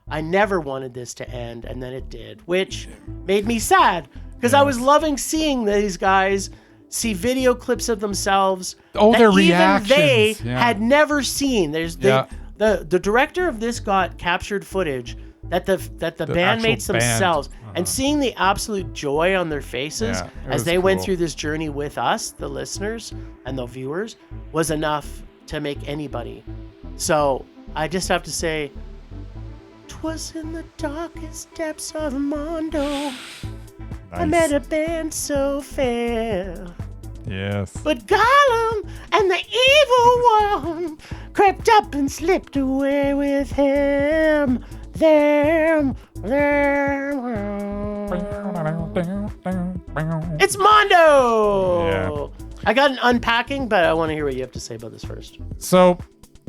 I never wanted this to end, and then it did, which made me sad because I was loving seeing these guys see video clips of themselves. Oh, that their even reactions. they Yeah. had never seen. The director of this got captured footage that the bandmates actual band. themselves, and seeing the absolute joy on their faces Yeah, it as was they went cool. through this journey with us, the listeners and the viewers, was enough to make anybody. So I just have to say, 'twas in the darkest depths of Mondo I met a band so fair. Yes. But Gollum and the evil one crept up and slipped away with him. It's Mondo! Yeah. I got an unpacking, but I want to hear what you have to say about this first. So,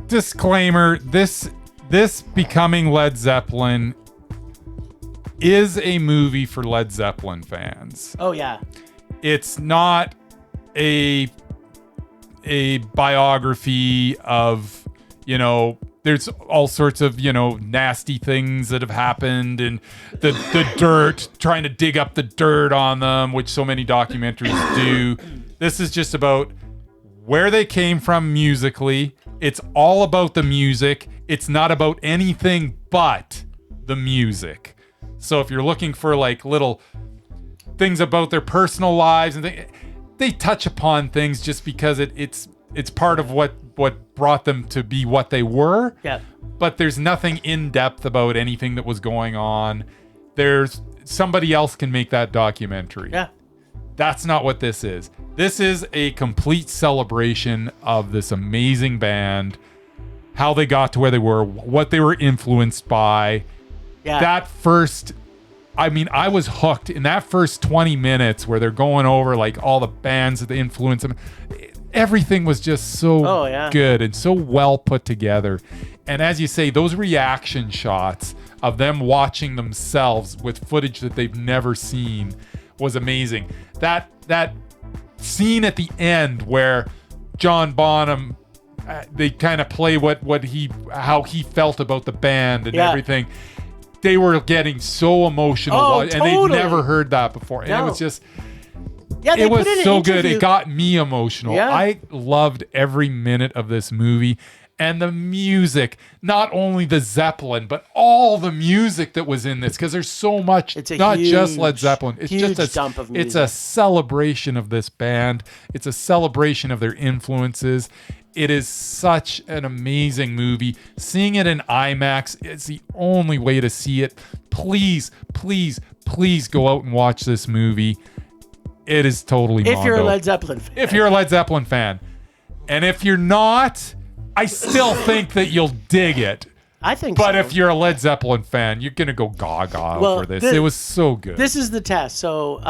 disclaimer, this Becoming Led Zeppelin is a movie for Led Zeppelin fans. Oh, yeah. It's not a biography of, there's all sorts of, nasty things that have happened and the dirt, trying to dig up the dirt on them, which so many documentaries do. This is just about where they came from musically. It's all about the music. It's not about anything but the music. So if you're looking for like little things about their personal lives and they touch upon things just because it's part of what brought them to be what they were. Yeah. But there's nothing in depth about anything that was going on. There's somebody else can make that documentary. Yeah. That's not what this is. This is a complete celebration of this amazing band, how they got to where they were, what they were influenced by. Yeah. I was hooked in that first 20 minutes where they're going over like all the bands that influence them. Everything was just so good and so well put together. And as you say, those reaction shots of them watching themselves with footage that they've never seen was amazing. That scene at the end where John Bonham, they kind of play how he felt about the band and everything. They were getting so emotional, and they'd never heard that before. And it was just, it was so good. It got me emotional. Yeah. I loved every minute of this movie. And the music, not only the Zeppelin, but all the music that was in this, because there's so much, it's not just Led Zeppelin. It's just a dump of music. It's a celebration of this band. It's a celebration of their influences. It is such an amazing movie. Seeing it in IMAX is the only way to see it. Please, please, please go out and watch this movie. It is totally If Mondo. you're a Led Zeppelin fan. If you're a Led Zeppelin fan. And if you're not, I still think that you'll dig it. I think But so. if you're a Led Zeppelin fan, you're going to go gaga over this. It was so good. This is the test. So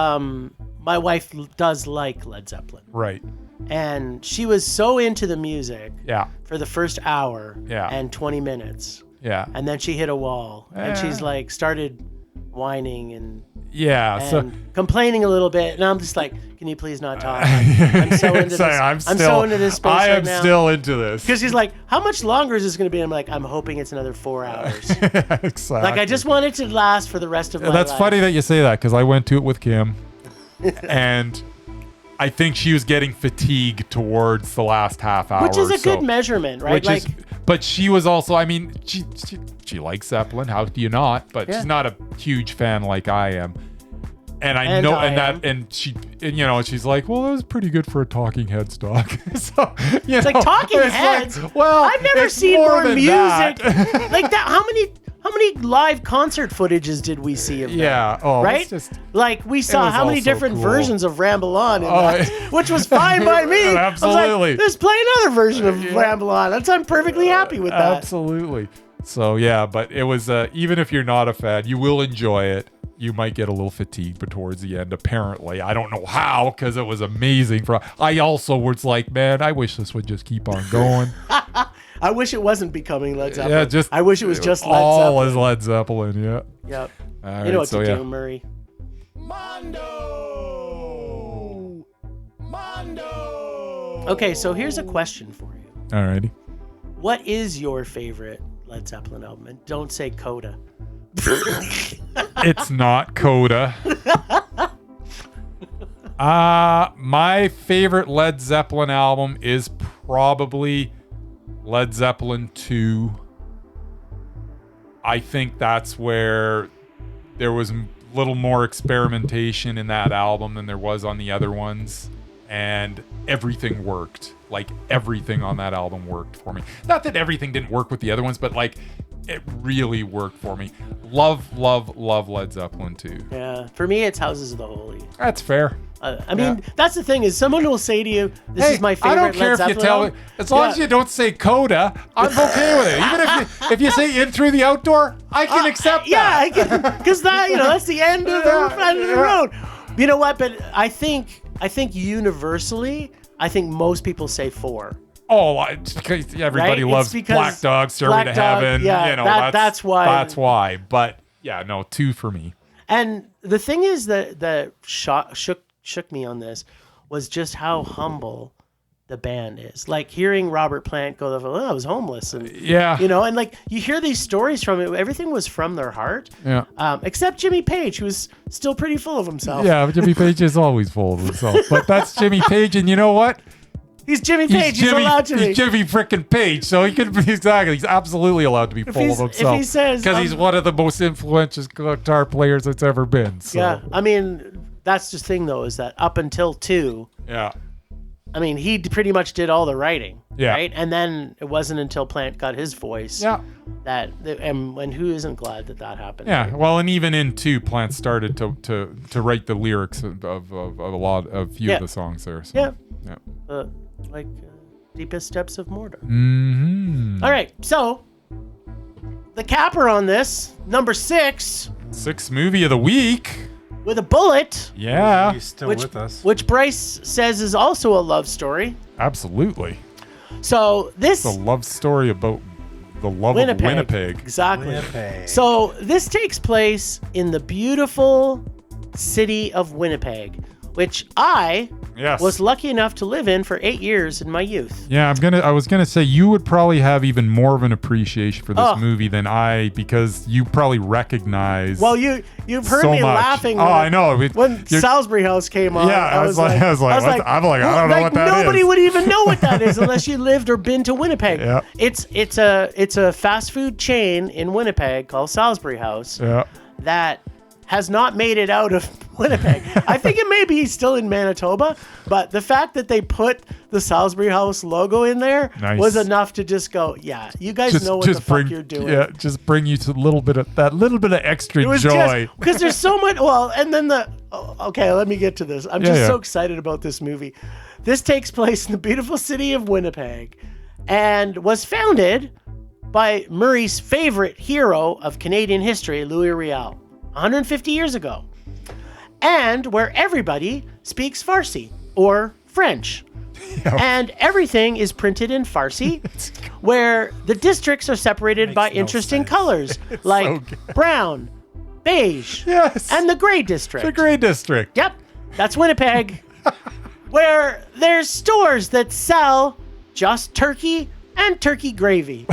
my wife does like Led Zeppelin. Right. And she was so into the music Yeah. for the first hour Yeah. and 20 minutes. Yeah. And then she hit a wall. And she's like started whining and Yeah. So and complaining a little bit, and I'm just like, can you please not talk? I'm so into this. I'm so into this space I am right now. still into this. Because he's like, how much longer is this going to be? I'm like, I'm hoping it's another 4 hours. Exactly. Like, I just want it to last for the rest of my life. That's funny that you say that, because I went to it with Kim, and I think she was getting fatigued towards the last half hour. Which is a so, good measurement, right? But she was also, I mean, she likes Zeppelin. How do you not? But Yeah. she's not a huge fan like I am. And I know, and she's like, well, it was pretty good for a Talking Heads doc. So, It's like Talking Heads. Well, I've never it's seen more than music that. like that. How many live concert footages did we see of that? Yeah. Oh, right. It's just, like we saw was how many also different cool. versions of Ramble On, in that, which was fine by me. Absolutely. I was like, let's play another version of Ramble On. I'm perfectly happy with that. Absolutely. So yeah, but it was even if you're not a fan, you will enjoy it. You might get a little fatigued, but towards the end, apparently, I don't know how, because it was amazing. I also was like, man, I wish this would just keep on going. I wish it wasn't becoming Led Zeppelin. Yeah, just I wish it was just Led all Zeppelin. as Led Zeppelin. Yeah. Yep. All You right, know what so to yeah. do, Murray. Mondo. Okay, so here's a question for you. Alrighty. What is your favorite Led Zeppelin album? And don't say Coda. It's not Coda. My favorite Led Zeppelin album is probably Led Zeppelin 2. I think that's where there was a little more experimentation in that album than there was on the other ones. And everything worked. Like, everything on that album worked for me. Not that everything didn't work with the other ones, but like, it really worked for me. Love Led Zeppelin 2. Yeah, for me, it's Houses of the Holy. That's fair. I mean, that's the thing is, someone will say to you, "This is my favorite." I don't care Led if you Zeppelin tell me. album." As long as you don't say Coda, I'm okay with it. Even if you say In Through the Outdoor, I can accept Yeah, that. I can, because that's the end of the road. You know what? But I think universally, I think most people say 4. Oh, it's because everybody Right? loves It's because Black Dog, Stairway Black to Dog, Heaven. yeah, that's why. That's why. But yeah, no, 2 for me. And the thing is that shook me on this was just how humble the band is. Like hearing Robert Plant go, I was homeless. And, Yeah. and like you hear these stories from it. Everything was from their heart. Yeah. Except Jimmy Page, who was still pretty full of himself. Yeah, but Jimmy Page is always full of himself. But that's Jimmy Page, and you know what? He's Jimmy Page. He's allowed to be. He's Jimmy frickin' Page, so he could be exactly. He's absolutely allowed to be full of himself. If he says, because he's one of the most influential guitar players that's ever been. So. Yeah, I mean, that's the thing though, is that up until 2, Yeah. I mean, he pretty much did all the writing. Yeah. Right, and then it wasn't until Plant got his voice. Yeah. And who isn't glad that happened? Yeah, well, and even in 2, Plant started to write the lyrics of a few of the songs there. So. Yeah. Deepest Steps of Mordor. Mm-hmm. All right, so the capper on this, number 6, 6th movie of the week. with a bullet, Yeah, He's still which with us. which Bryce says is also a love story. absolutely. So this It's a love story about the love of Winnipeg. Exactly. Winnipeg. So this takes place in the beautiful city of Winnipeg, which I Yes. was lucky enough to live in for 8 years in my youth. Yeah, I was gonna say you would probably have even more of an appreciation for this Oh. movie than I, because you probably recognize. Well, you've heard so me much. laughing. Oh, I know. When Salisbury House came on. Yeah, I was like, what the- I'm like, I don't know what that nobody is. would even know what that is unless you lived or been to Winnipeg. Yeah. It's a fast food chain in Winnipeg called Salisbury House Yeah. that has not made it out of Winnipeg. I think it may be still in Manitoba, but the fact that they put the Salisbury House logo in there Nice. was enough to just go, yeah, you guys know what the fuck you're doing. Yeah, just bring you to a little bit of extra It was joy. because there's so much. Well, and then okay, let me get to this. I'm just Yeah. so excited about this movie. This takes place in the beautiful city of Winnipeg and was founded by Murray's favorite hero of Canadian history, Louis Riel, 150 years ago, and where everybody speaks Farsi or French. And everything is printed in Farsi, where the districts are separated by Makes no interesting sense. colors, like so good. brown, beige. Yes. And the gray district. The Grey District. Yep, that's Winnipeg, where there's stores that sell just turkey and turkey gravy,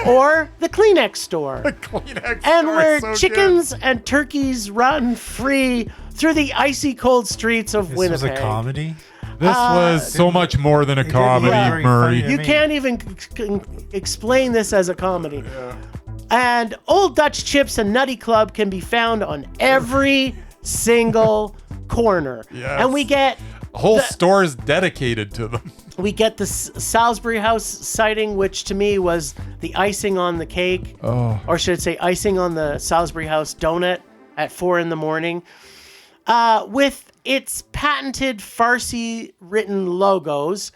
or the Kleenex store, Kleenex and store where is so chickens and turkeys run free through the icy cold streets of This Winnipeg. was a comedy. This was so much more than a didn't look comedy, very Murray. funny. You can't even explain this as a comedy. And Old Dutch Chips and Nutty Club can be found on every single corner. Yes. And we get Whole stores dedicated to them. the Salisbury House sighting, which to me was the icing on the cake. Oh. Or should I say icing on the Salisbury House donut at 4 a.m. With its patented Farsi written logos,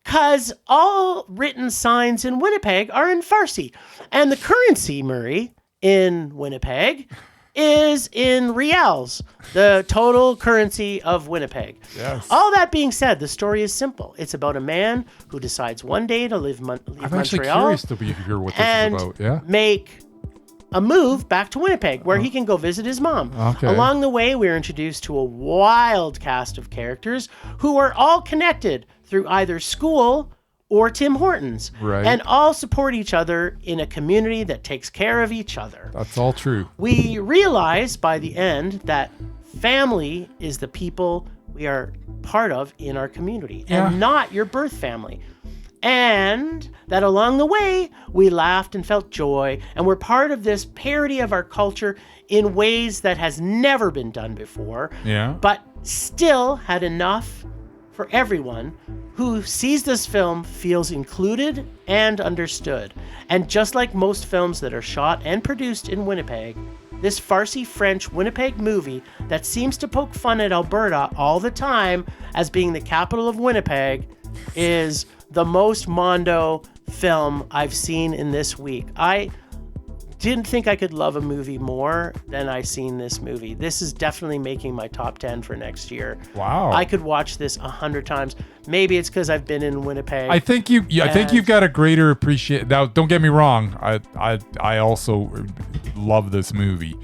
because all written signs in Winnipeg are in Farsi. And the currency, Murray, in Winnipeg is in reals, the total currency of Winnipeg. Yes. All that being said, the story is simple. It's about a man who decides one day to leave I'm actually Montreal curious to hear what this and is about. Yeah. make a move back to Winnipeg where he can go visit his mom. Okay. Along the way, we're introduced to a wild cast of characters who are all connected through either school or Tim Hortons. Right. And all support each other in a community that takes care of each other. That's all true. We realize by the end that family is the people we are part of in our community and not your birth family. And that along the way, we laughed and felt joy, and we're part of this parody of our culture in ways that has never been done before, Yeah. but still had enough for everyone who sees this film feels included and understood. And just like most films that are shot and produced in Winnipeg, this Farsi-French Winnipeg movie that seems to poke fun at Alberta all the time as being the capital of Winnipeg is the most Mondo film I've seen in this week. I didn't think I could love a movie more than I seen this movie. This is definitely making my top 10 for next year. Wow. I could watch this 100 times. Maybe it's because I've been in Winnipeg. I think you've got a greater appreciation. Now, don't get me wrong. I also love this movie,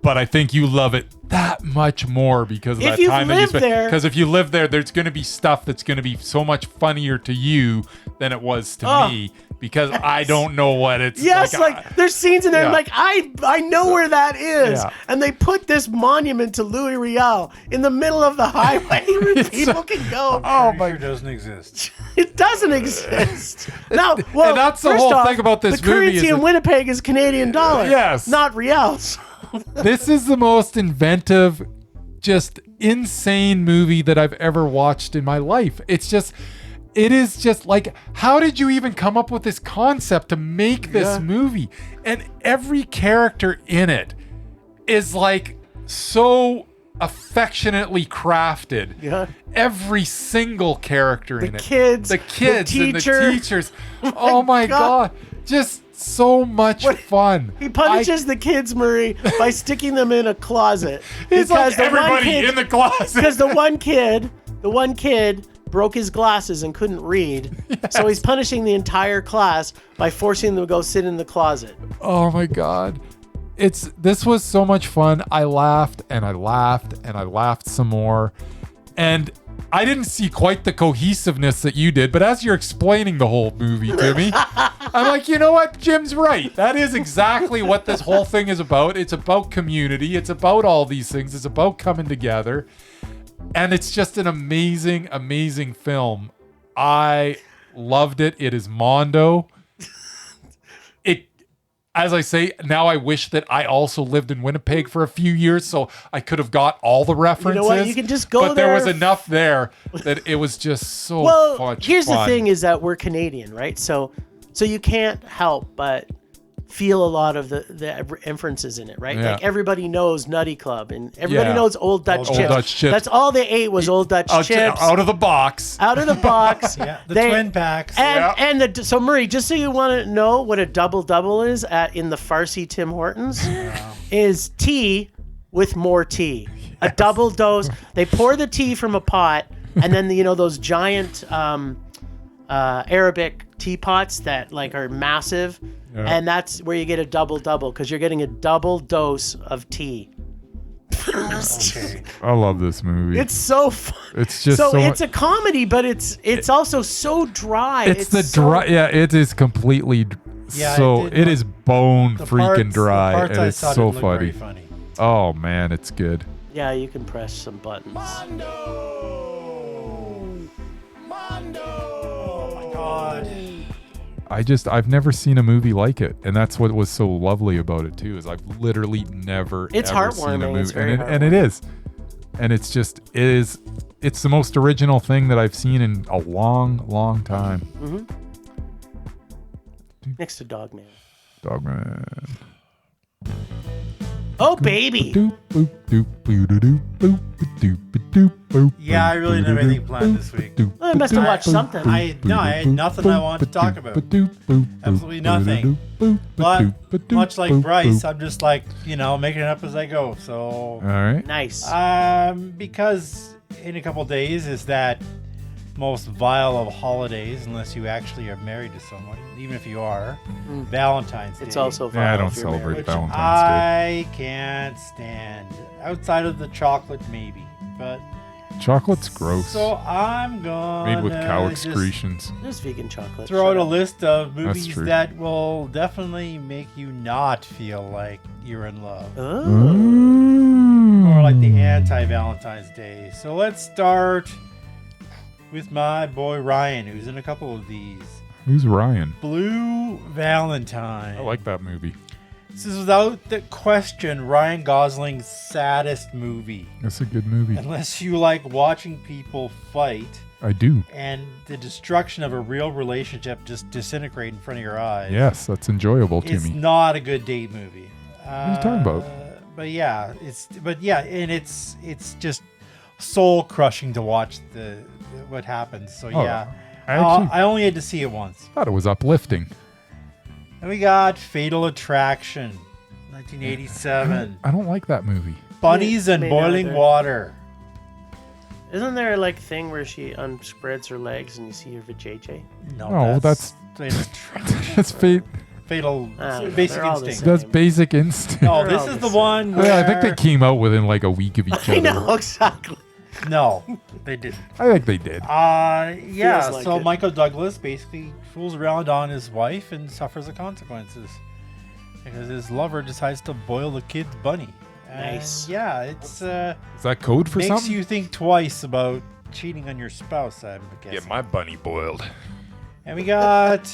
but I think you love it that much more because of If that you've time that you lived spent. there- Because if you live there, there's going to be stuff that's going to be so much funnier to you than it was to me because I don't know what it's Yes, like there's scenes in there. I'm Yeah. like, I know where that is, Yeah. and they put this monument to Louis Riel in the middle of the highway where people can go. Oh Pretty sure doesn't exist. It doesn't exist. No, well, And that's the first whole off, thing about this the movie currency is in that- Winnipeg is Canadian dollar. Yes. not reals. This is the most inventive, just insane movie that I've ever watched in my life. It is just like, how did you even come up with this concept to make this movie? And every character in it is like so affectionately crafted. Yeah. Every single character in it. kids, The kids the and the teacher. teachers. Oh my God. Just so much fun. He punishes the kids, Murray, by sticking them in a closet. It's like the one everybody kid- in the closet. Because the one kid broke his glasses and couldn't read. So he's punishing the entire class by forcing them to go sit in the closet. Oh my God. This was so much fun. I laughed and I laughed and I laughed some more. And I didn't see quite the cohesiveness that you did, but as you're explaining the whole movie to me, I'm like, you know what? Jim's right. That is exactly what this whole thing is about. It's about community. It's about all these things. It's about coming together. And it's just an amazing, amazing film. I loved it. It is Mondo. As I say, now I wish that I also lived in Winnipeg for a few years so I could have got all the references. You know what? You can just go But there was there. enough there that it was just so Well, much here's the fun. thing is that we're Canadian, right? So you can't help but feel a lot of the inferences in it, right? Yeah. Like everybody knows Nutty Club and everybody Yeah. knows Old Dutch Old Chips. Dutch Chips. That's all they ate was Old Dutch Chips. Out of the box. Out of the box. Yeah, the They- twin packs. And so Murray, just so you want to know what a double is in the Farsi Tim Hortons, is tea with more tea. A double dose. They pour the tea from a pot, and then those giant Arabic teapots that like are massive. Yeah. And that's where you get a double-double, because you're getting a double dose of tea. Okay. I love this movie. It's so fun. It's just so so it's a comedy, but it's also so dry. It's the dry. Yeah, it is completely. Yeah, so it did it look- is bone The freaking parts- dry, the parts and I it's saw so didn't look very funny. funny. Oh man, it's good. Yeah, you can press some buttons. Oh my god. I've never seen a movie like it, and that's what was so lovely about it too. Is I've literally never It's ever seen a heartwarming. movie, It's very and it is, and it's just it's the most original thing that I've seen in a long time. Mm-hmm. Next to Dogman. Dogman. Oh, baby. Yeah, I really didn't have anything planned this week. I must have watched something. I had nothing I wanted to talk about. Absolutely nothing. But much like Bryce, I'm just like, making it up as I go. So, All right. Nice. because in a couple days is that most vile of holidays, unless you actually are married to someone, even if you are, Valentine's Day. It's also fun. Yeah, I don't if you're celebrate married. which Valentine's I can't stand. Outside of the chocolate, maybe. But Chocolate's gross. so I'm gonna Made with cow just excretions. There's vegan chocolate. throw out Shut a up. list of That's movies true. that will definitely make you not feel like you're in love. Oh. Or like the anti-Valentine's Day. So let's start with my boy Ryan, who's in a couple of these. Who's Ryan? Blue Valentine. I like that movie. This is without the question Ryan Gosling's saddest movie. That's a good movie. Unless you like watching people fight I do. and the destruction of a real relationship just disintegrate in front of your eyes. Yes, that's enjoyable to It's me. not a good date movie. What are you talking about? But yeah, and it's just soul crushing to watch what happens. So Oh, yeah, I I only had to see it once. thought it was uplifting. And we got Fatal Attraction, 1987. I don't like that movie. Bunnies and Me Boiling neither. Water. Isn't there like thing where she unspreads her legs and you see her vajayjay? No, that's Fatal Attraction. that's Fatal know, Basic they're all the Instinct. same. that's Basic Instinct. No, They're this all is the the one where Yeah, I think they came out within like a week of each other. I know, exactly. No, they didn't. I think they did. Yeah, Feels like so it. Michael Douglas basically fools around on his wife and suffers the consequences because his lover decides to boil the kid's bunny. And Nice. yeah, it's Is that code for makes something? you think twice about cheating on your spouse, I'm guessing. my bunny boiled. And we got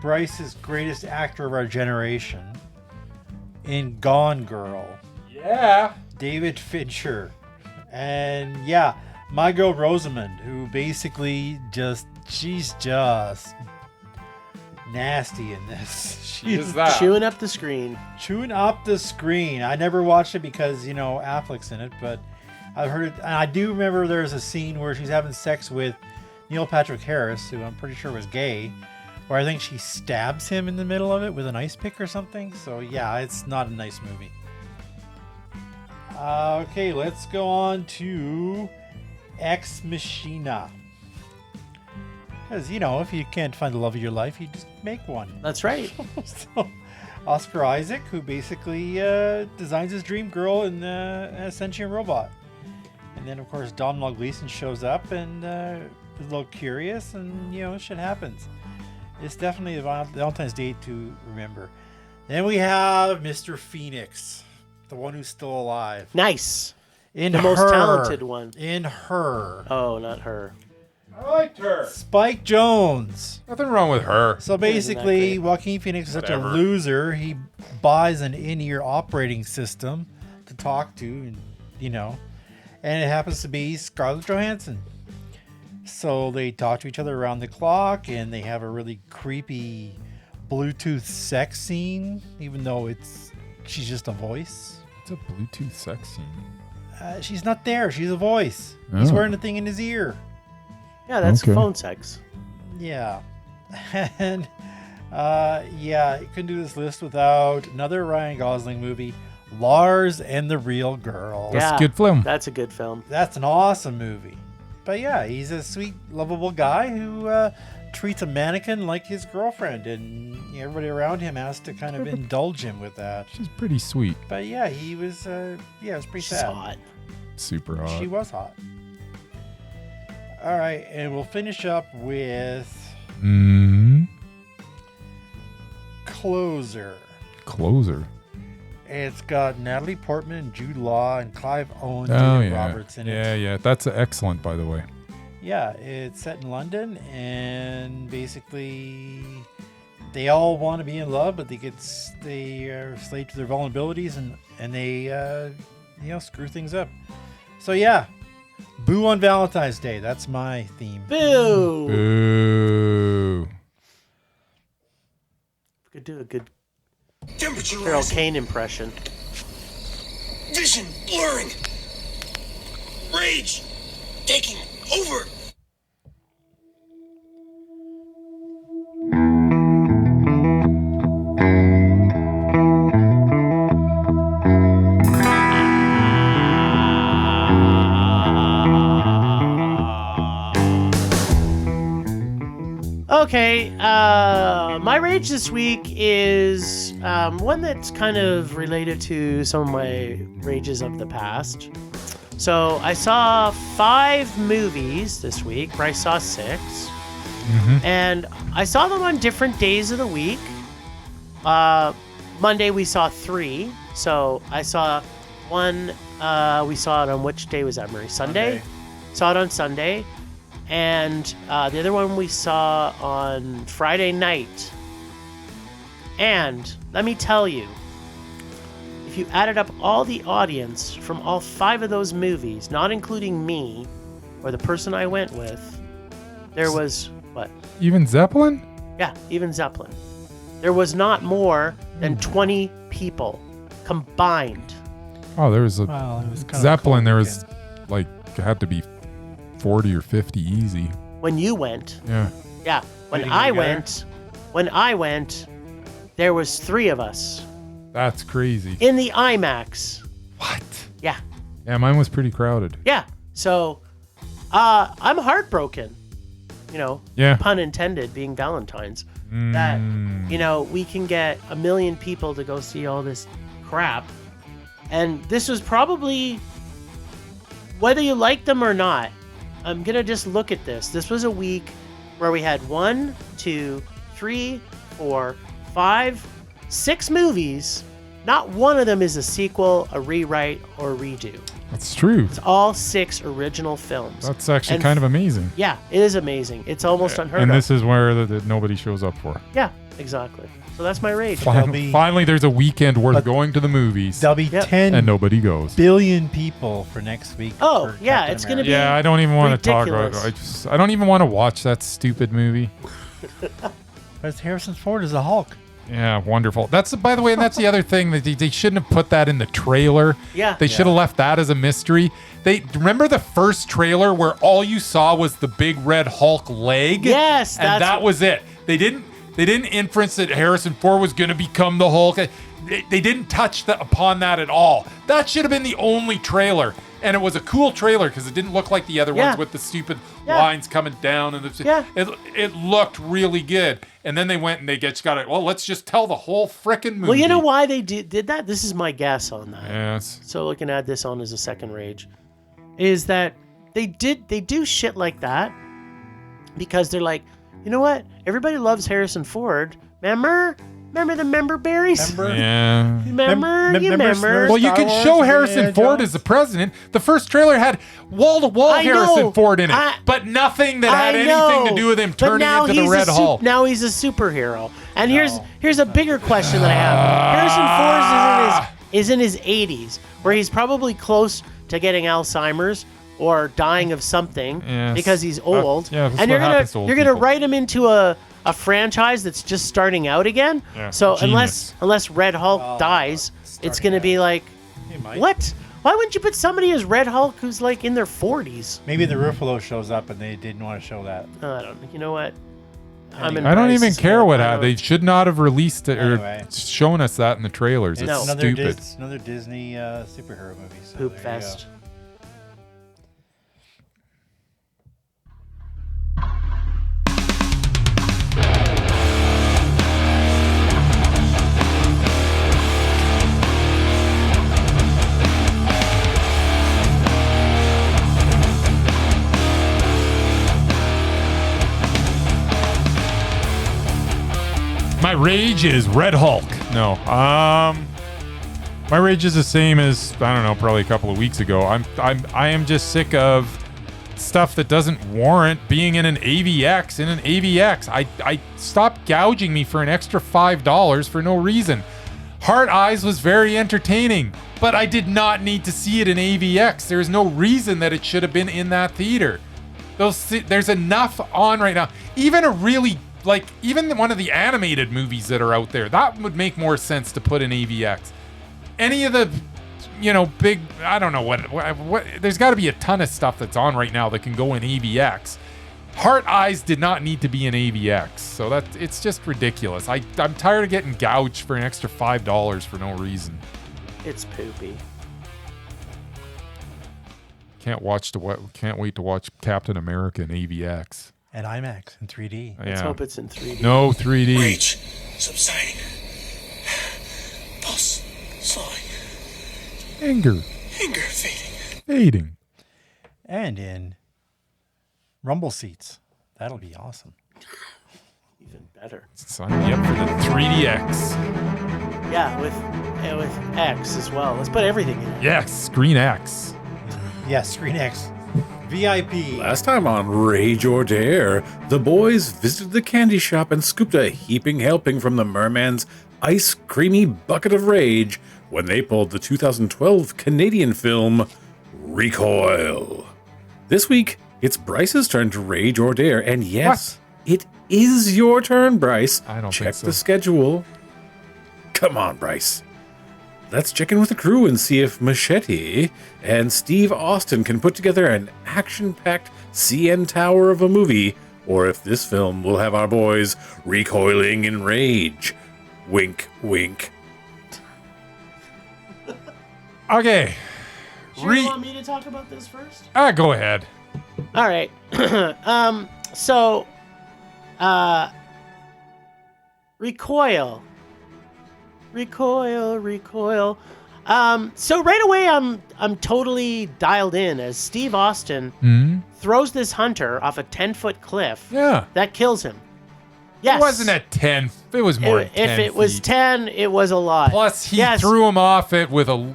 Bryce's greatest actor of our generation in Gone Girl, Yeah. David Fincher. And yeah, my girl Rosamund, who basically she's just nasty in this. She's that? Chewing up the screen. chewing up the screen. I never watched it because, Affleck's in it, but I've heard it. And I do remember there's a scene where she's having sex with Neil Patrick Harris, who I'm pretty sure was gay, where I think she stabs him in the middle of it with an ice pick or something. So yeah, it's not a nice movie. Okay, let's go on to Ex Machina. Because, if you can't find the love of your life, you just make one. That's right. So, Oscar Isaac, who basically designs his dream girl in a sentient robot. And then, of course, Domhnall Gleeson shows up and is a little curious, and, shit happens. It's definitely a Valentine's Day to remember. Then we have Mr. Phoenix, the one who's still alive. Nice. In The Her. most talented one. In Her. Oh, not her. I liked her. Spike Jonze. Nothing wrong with her. So Isn't that basically, great? Joaquin Phoenix is such a Whatever. loser. He buys an in-ear operating system to talk to, and it happens to be Scarlett Johansson. So they talk to each other around the clock, and they have a really creepy Bluetooth sex scene, even though she's just a voice. It's a Bluetooth sex scene. She's not there. She's a voice. He's Oh. wearing the thing in his ear. Yeah, that's Okay. phone sex. Yeah. And you couldn't do this list without another Ryan Gosling movie, Lars and the Real Girl. That's Yeah. a good film. That's a good film. That's an awesome movie. But yeah, he's a sweet, lovable guy who treats a mannequin like his girlfriend, and everybody around him has to kind of indulge him with that. She's pretty sweet. But yeah, he was. It was pretty She's sad. hot. Super hot. She was hot. All right, and we'll finish up with Closer. Closer. It's got Natalie Portman and Jude Law and Clive Owen, Oh, Julia yeah. Roberts in it. Yeah. That's excellent, by the way. Yeah, it's set in London, and basically they all want to be in love, but they are slave to their vulnerabilities, and they screw things up. So yeah, boo on Valentine's Day. That's my theme. Boo. Boo. Could do a good Temperature Carol rising. Kane impression. Vision blurring. Rage taking over. Okay, my rage this week is one that's kind of related to some of my rages of the past. So I saw 5 movies this week. Bryce saw 6. And I saw them on different days of the week. Monday we saw 3. So I saw one, we saw it on which day was that, Murray? Sunday? Saw it on Sunday. And the other one we saw on Friday night. And let me tell you, if you added up all the audience from all 5 of those movies, not including me or the person I went with, there was, what? Even Zeppelin? Yeah, even Zeppelin. There was not more than 20 people combined. Oh, there was a Well, it was kind Zeppelin. of There was had to be 40 or 50 easy. When you went, Yeah. yeah. When Getting I together? went, there was 3 of us That's crazy. in the IMAX. What? Yeah, Yeah, mine was pretty crowded. yeah. So, I'm heartbroken. Yeah. Pun intended, being Valentine's. That we can get 1 million people to go see all this crap, and this was probably, whether you like them or not, I'm gonna just look at this. This was a week where we had 1, 2, 3, 4, 5, 6 movies. Not one of them is a sequel, a rewrite, or a redo. That's true. It's all 6 original films. That's actually And kind of amazing. Yeah, it is amazing. It's almost unheard And of. this is where nobody shows up for. Yeah, exactly. So that's my rage. Finally, there's a weekend worth going to the movies, There'll be Yep. 10 and nobody goes. billion people for next week. Oh, for yeah, Captain it's gonna America. be Yeah, I don't even want to talk about ridiculous. it. I don't even want to watch that stupid movie. But Harrison Ford is the Hulk. Yeah, wonderful. That's, by the way, and that's the other thing, that they shouldn't have put that in the trailer. Yeah. They should have left that as a mystery. They remember the first trailer where all you saw was the big red Hulk leg? Yes, and that was it. They didn't inference that Harrison Ford was going to become the Hulk. They didn't touch upon that at all. That should have been the only trailer. And it was a cool trailer because it didn't look like the other ones with the stupid lines coming down. And it looked really good. And then they went and they just got it. Well, let's just tell the whole frickin' movie. Well, you know why they did that? This is my guess on that. Yes. So we can add this on as a second rage. Is that they do shit like that because they're like, you know what? Everybody loves Harrison Ford. Remember the member berries? Yeah. Remember? Well, you Star can Wars, show Indiana Harrison Ford Jones? as the president. The first trailer had wall-to-wall I Harrison know. Ford in it, but nothing that had anything to do with him But turning now into the he's Red Hulk. Now he's a superhero. And here's a bigger question that I have. Harrison Ford is in his 80s, where he's probably close to getting Alzheimer's or dying of something because he's old. that's and what happens to old you're gonna people. write him into a franchise that's just starting out again. Yeah, So genius. unless Red Hulk dies, it's gonna be like, might. what? Why wouldn't you put somebody as Red Hulk who's like in their 40s? Maybe the Ruffalo shows up and they didn't want to show that. I don't know. You know what? I don't even care what happened. They should not have released it Anyway. or shown us that in the trailers. It's No. stupid. Another Disney superhero movie. So Poop there you fest. My rage is Red Hulk. No. My rage is the same as, I don't know, probably a couple of weeks ago. I am just sick of stuff that doesn't warrant being in an AVX. I stopped gouging me for an extra $5 for no reason. Heart Eyes was very entertaining, but I did not need to see it in AVX. There is no reason that it should have been in that theater. There's enough on right now. Even even one of the animated movies that are out there, that would make more sense to put in AVX. Any of the, big, I don't know what there's got to be a ton of stuff that's on right now that can go in AVX. Heart Eyes did not need to be in AVX, so it's just ridiculous. I'm tired of getting gouged for an extra $5 for no reason. It's poopy. Can't wait to watch Captain America in AVX. And IMAX in 3D. Let's hope it's in 3D. No 3D. Rage subsiding. Pulse slowing. Anger fading. And in rumble seats. That'll be awesome. Even better. Sign me up for the 3DX. Yeah, with X as well. Let's put everything in it. Yes, Screen X. Yes, Screen X. VIP. Last time on Rage or Dare, the boys visited the candy shop and scooped a heaping helping from the merman's ice creamy bucket of rage when they pulled the 2012 Canadian film Recoil. This week, it's Bryce's turn to Rage or Dare, and yes, it is your turn, Bryce. I don't Check think so. the schedule. Come on, Bryce. Let's check in with the crew and see if Machete and Steve Austin can put together an action-packed CN Tower of a movie, or if this film will have our boys recoiling in rage. Wink, wink. Okay. Do you want me to talk about this first? Go ahead. All right. Recoil. So right away I'm totally dialed in as Steve Austin throws this hunter off a 10-foot cliff. Yeah. That kills him. Yes. It wasn't at 10. It was more than 10 If it was feet. 10, it was a lot. Plus, he threw him off it with no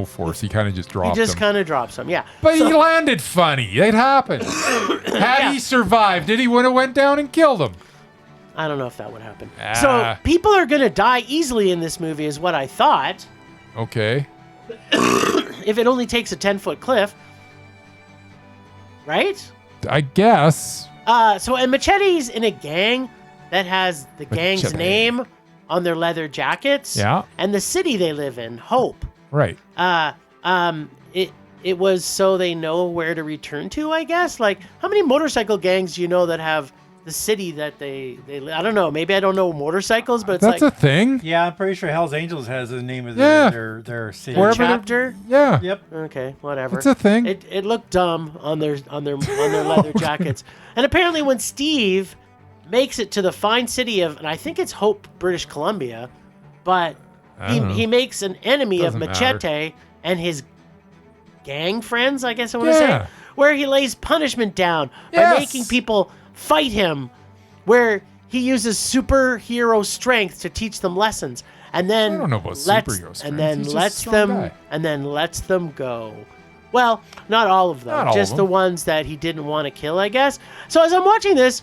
force. He kind of just dropped He just him. kind of drops him, yeah. But he landed funny. It happened. Had he survived, he would have went down and killed him. I don't know if that would happen. So people are going to die easily in this movie is what I thought. Okay. If it only takes a 10-foot cliff. Right? I guess. And Machete's in a gang that has the gang's Machete. name on their leather jackets. Yeah. And the city they live in, Hope. Right. It was so they know where to return to, I guess. Like, how many motorcycle gangs do you know that have the city that they I don't know. Maybe I don't know motorcycles, but it's That's a thing. Yeah, I'm pretty sure Hell's Angels has the name of Yeah. their city. their chapter. Yeah. Yep. Okay, whatever. It's a thing. It looked dumb on their leather jackets. And apparently when Steve makes it to the fine city of, and I think it's Hope, British Columbia, but he makes an enemy of Doesn't Machete and his gang friends, I guess I want to say, where he lays punishment down by making people fight him, where he uses superhero strength to teach them lessons, and then I don't know about superhero strength. and then He's just a lets strong them guy. and then lets them go. Well, not all of them, Not all just of the them. ones that he didn't want to kill, I guess. So as I'm watching this,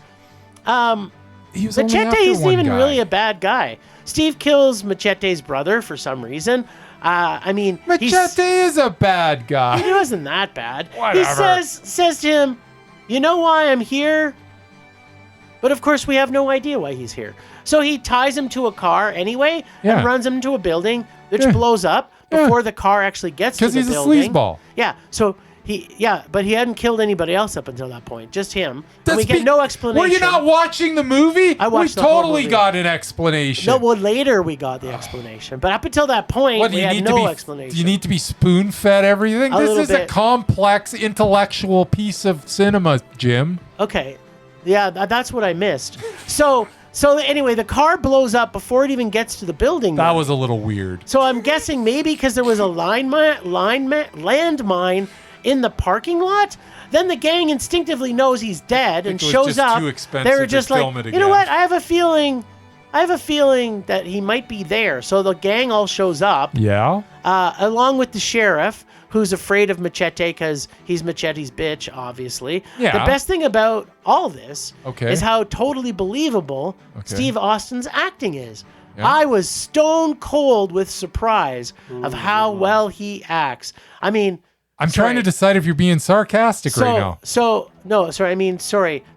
He was only Machete after isn't one even guy. really a bad guy. Steve kills Machete's brother for some reason. Machete is a bad guy. He wasn't that bad. Whatever. He says to him, "You know why I'm here?" But of course, we have no idea why he's here. So he ties him to a car anyway and runs him into a building, which blows up before the car actually gets to the Because he's a building. sleazeball. Yeah. So but he hadn't killed anybody else up until that point, just him. And we get no explanation. Were you not watching the movie? I watched We the whole totally movie. got an explanation. No, well, later we got the explanation, but up until that point, What, do we you had need no to be, explanation. Do you need to be spoon-fed everything? A This little is a bit. complex intellectual piece of cinema, Jim. Okay, yeah, that's what I missed. So anyway, the car blows up before it even gets to the building. That yet. was a little weird. So I'm guessing maybe because there was a landmine in the parking lot. Then the gang instinctively knows he's dead and it was shows just up. too expensive They were to just film like, it you know again." what? I have a feeling I have a feeling that he might be there. So the gang all shows up, Yeah. along with the sheriff, who's afraid of Machete because he's Machete's bitch, obviously. Yeah. The best thing about all this Okay. is how totally believable Okay. Steve Austin's acting is. Yeah. I was stone cold with surprise of how well he acts. I mean, I'm trying to decide if you're being sarcastic right now.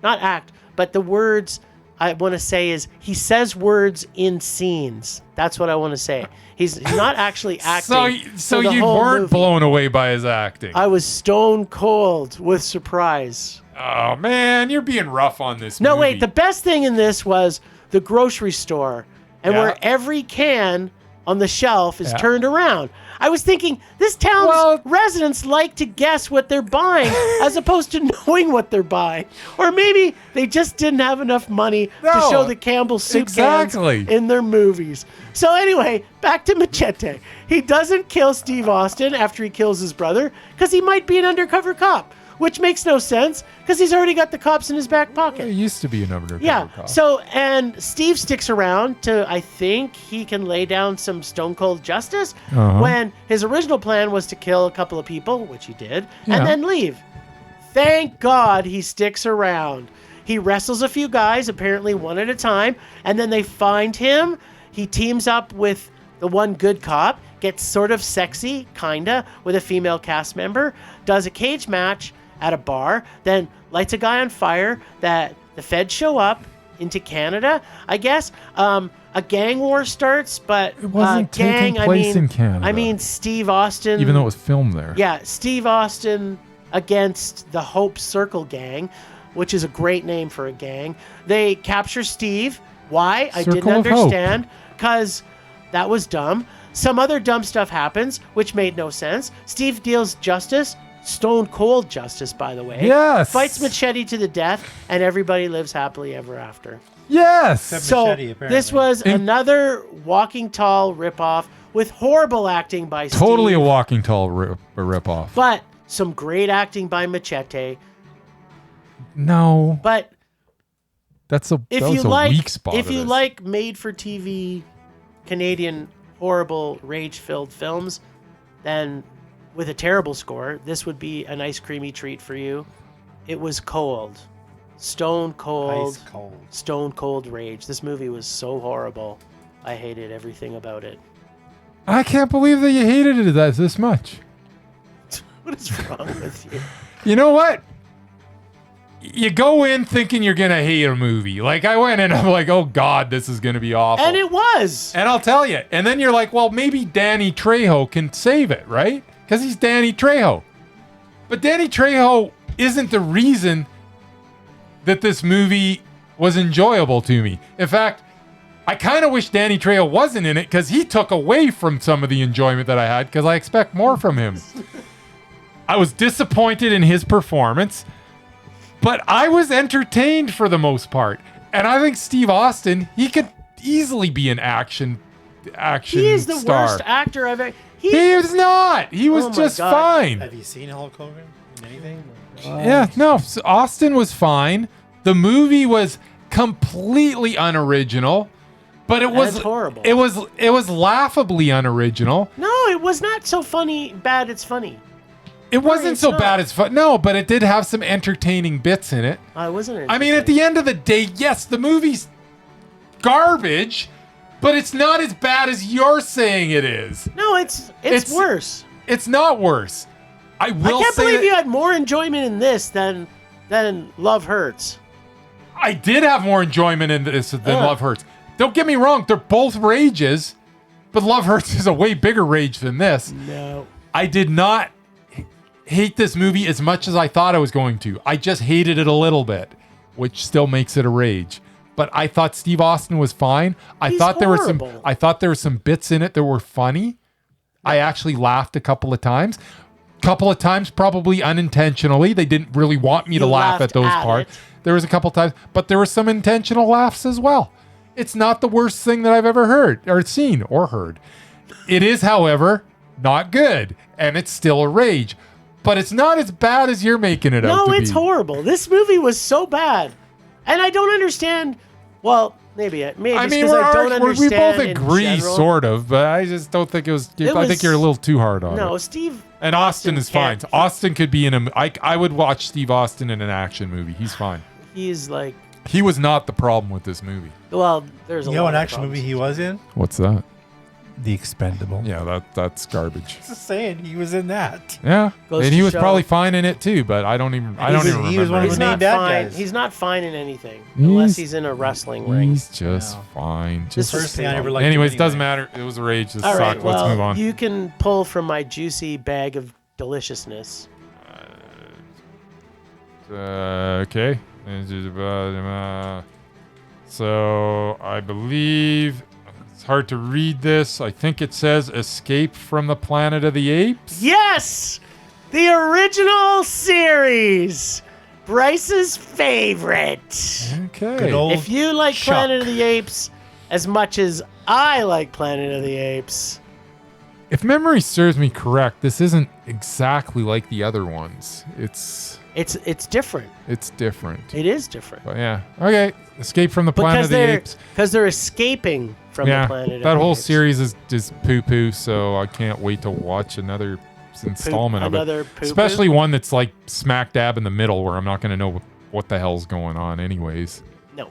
Not act, but the words I want to say is he says words in scenes. That's what I want to say. He's not actually acting. So for the you whole weren't movie. blown away by his acting. I was stone cold with surprise. Oh man, you're being rough on this No, movie. wait. The best thing in this was the grocery store, and Yeah. where every can on the shelf is Yeah. turned around. I was thinking this town's residents like to guess what they're buying as opposed to knowing what they're buying. Or maybe they just didn't have enough money to No, show the Campbell soup exactly. cans in their movies. So anyway, back to Machete. He doesn't kill Steve Austin after he kills his brother because he might be an undercover cop, which makes no sense because he's already got the cops in his back pocket. It used to be a undercover Yeah. cop. So, and Steve sticks around to, I think he can lay down some stone cold justice when his original plan was to kill a couple of people, which he did, Yeah. and then leave. Thank God he sticks around. He wrestles a few guys, apparently one at a time, and then they find him. He teams up with the one good cop, gets sort of sexy, kinda, with a female cast member, does a cage match at a bar, then lights a guy on fire that the feds show up into Canada, I guess. A gang war starts, but It wasn't taking place in Canada. I mean, Steve Austin. Even though it was filmed there. Yeah, Steve Austin against the Hope Circle gang, which is a great name for a gang. They capture Steve. Why? I didn't Circle of Hope. understand. Because that was dumb. Some other dumb stuff happens, which made no sense. Steve deals justice. Stone cold justice, by the way. Yes. Fights Machete to the death, and everybody lives happily ever after. Yes. Except So Machete, apparently. this was another Walking Tall ripoff with horrible acting by Steve. Totally a Walking Tall ripoff. But some great acting by Machete. No. But That if was you a like, weak spot. if of you this. like made-for-TV Canadian horrible rage-filled films, then with a terrible score, this would be a nice creamy treat for you. It was cold, stone cold, Ice cold. stone cold rage. This movie was so horrible. I hated everything about it. I can't believe that you hated it this much. What is wrong with you? You know what? You go in thinking you're gonna hate a movie. Like I went in, I'm like, oh God, this is gonna be awful. And it was. And I'll tell you. And then you're like, well, maybe Danny Trejo can save it, right? Because he's Danny Trejo. But Danny Trejo isn't the reason that this movie was enjoyable to me. In fact, I kind of wish Danny Trejo wasn't in it because he took away from some of the enjoyment that I had because I expect more from him. I was disappointed in his performance, but I was entertained for the most part. And I think Steve Austin, he could easily be an action He is the star. worst actor I've ever. He was not. He was Oh my just God. fine. Have you seen Hulk Hogan in anything? Yeah, no. So Austin was fine. The movie was completely unoriginal, but it was That's horrible. It was laughably unoriginal. No, it was not so funny. Bad, it's funny. It wasn't it's so not. bad as fun. No, but it did have some entertaining bits in it. I wasn't. I mean, at the end of the day, yes, the movie's garbage, but it's not as bad as you're saying it is. No, it's worse. It's not worse. I I will can't say believe that you had more enjoyment in this than Love Hurts. I did have more enjoyment in this than Ugh. Love Hurts. Don't get me wrong, they're both rages, but Love Hurts is a way bigger rage than this. No. I did not hate this movie as much as I thought I was going to. I just hated it a little bit, which still makes it a rage. But I thought Steve Austin was fine. I He's thought there horrible. were some bits in it that were funny. I actually laughed a couple of times. Couple of times probably unintentionally. They didn't really want me to You laugh at laughed those at parts. it. There was a couple times, but there were some intentional laughs as well. It's not the worst thing that I've ever heard or seen or heard. It is, however, not good, and it's still a rage. But it's not as bad as you're making it out No, to be. it's horrible. This movie was so bad. And I don't understand. Well, Maybe. I just mean, 'cause we understand both in agree, general. sort of, but I just don't think it was. I think you're a little too hard on No, it. Steve. And Austin is fine. can't- Austin could be in a. I would watch Steve Austin in an action movie. He's fine. He's like, He was not the problem with this movie. well, there's a You know lot what of action problems. movie he was in? What's that? The Expendable. Yeah, that's garbage. Just saying, he was in that. Yeah, Goes and to he was show- probably fine in it too. But I don't even remember. he was one of He's the it. main not bad fine. guys. He's not fine in anything unless he's in a wrestling ring. He's just fine. This Just is First thing I ever liked. anyways, him doesn't anyway. matter. It was a rage. This All right, sucked. Let's well, move on. you can pull from my juicy bag of deliciousness. Okay. So I believe it's hard to read this. I think it says "Escape from the Planet of the Apes." Yes, the original series, Bryce's favorite. Okay. Good old If you like Chuck. Planet of the Apes as much as I like Planet of the Apes, If memory serves me correct, this isn't exactly like the other ones. It's different. different. It is different But yeah. Okay. Escape from the Planet of the Apes. because they're escaping from Yeah. the planet. That of the whole Apes. series is just poo poo. So I can't wait to watch another installment of it. Another poo-poo? Especially one that's like smack dab in the middle, where I'm not going to know what the hell's going on, anyways. No,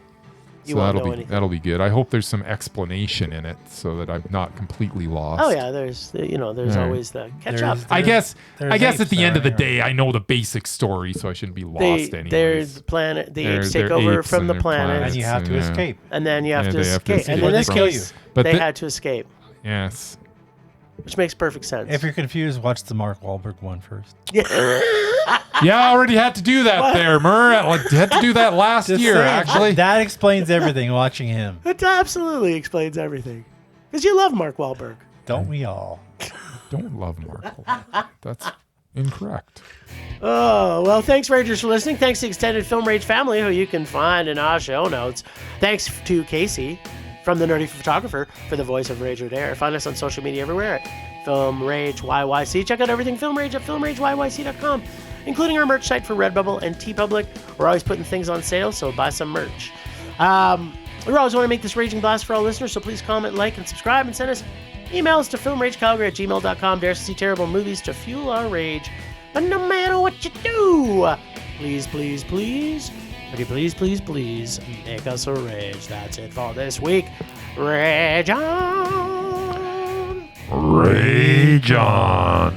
you So won't that'll know be anything. that'll be good. I hope there's some explanation in it, so that I'm not completely lost. Oh yeah, there's Alright. always the catch up. There's- I guess There's at apes the end there of the anyway. day, I know the basic story, so I shouldn't be lost anyways. There's the planet. The apes They're take over apes from and the they're planet, planets. And you have to Yeah. escape. and then you have Yeah, to they have to escape. escape. And Or in they this kill case, But they the- had to escape, Yes. which makes perfect sense. If you're confused, watch the Mark Wahlberg one first. Yeah, I already had to do that there, Mur. I had to do that last Just year, saying, actually. that explains everything. Watching him, It absolutely explains everything. Because you love Mark Wahlberg. don't we all? Don't love Mark Wahlberg. That's incorrect. Oh, well, thanks, Ragers, for listening. Thanks to the Extended Film Rage family, who you can find in our show notes. Thanks to Casey from The Nerdy Photographer for the voice of Rage or Dare. Find us on social media everywhere at Film Rage YYC. Check out everything Film Rage at filmrageyyc.com, including our merch site for Redbubble and TeePublic. We're always putting things on sale, so buy some merch. We always want to make this raging blast for all listeners, so please comment, like, and subscribe, and send us emails to filmragecalgary@gmail.com. Dare to see terrible movies to fuel our rage. But no matter what you do, please, please, please, pretty please, please, please, make us a rage. That's it for this week. Rage on! Rage on.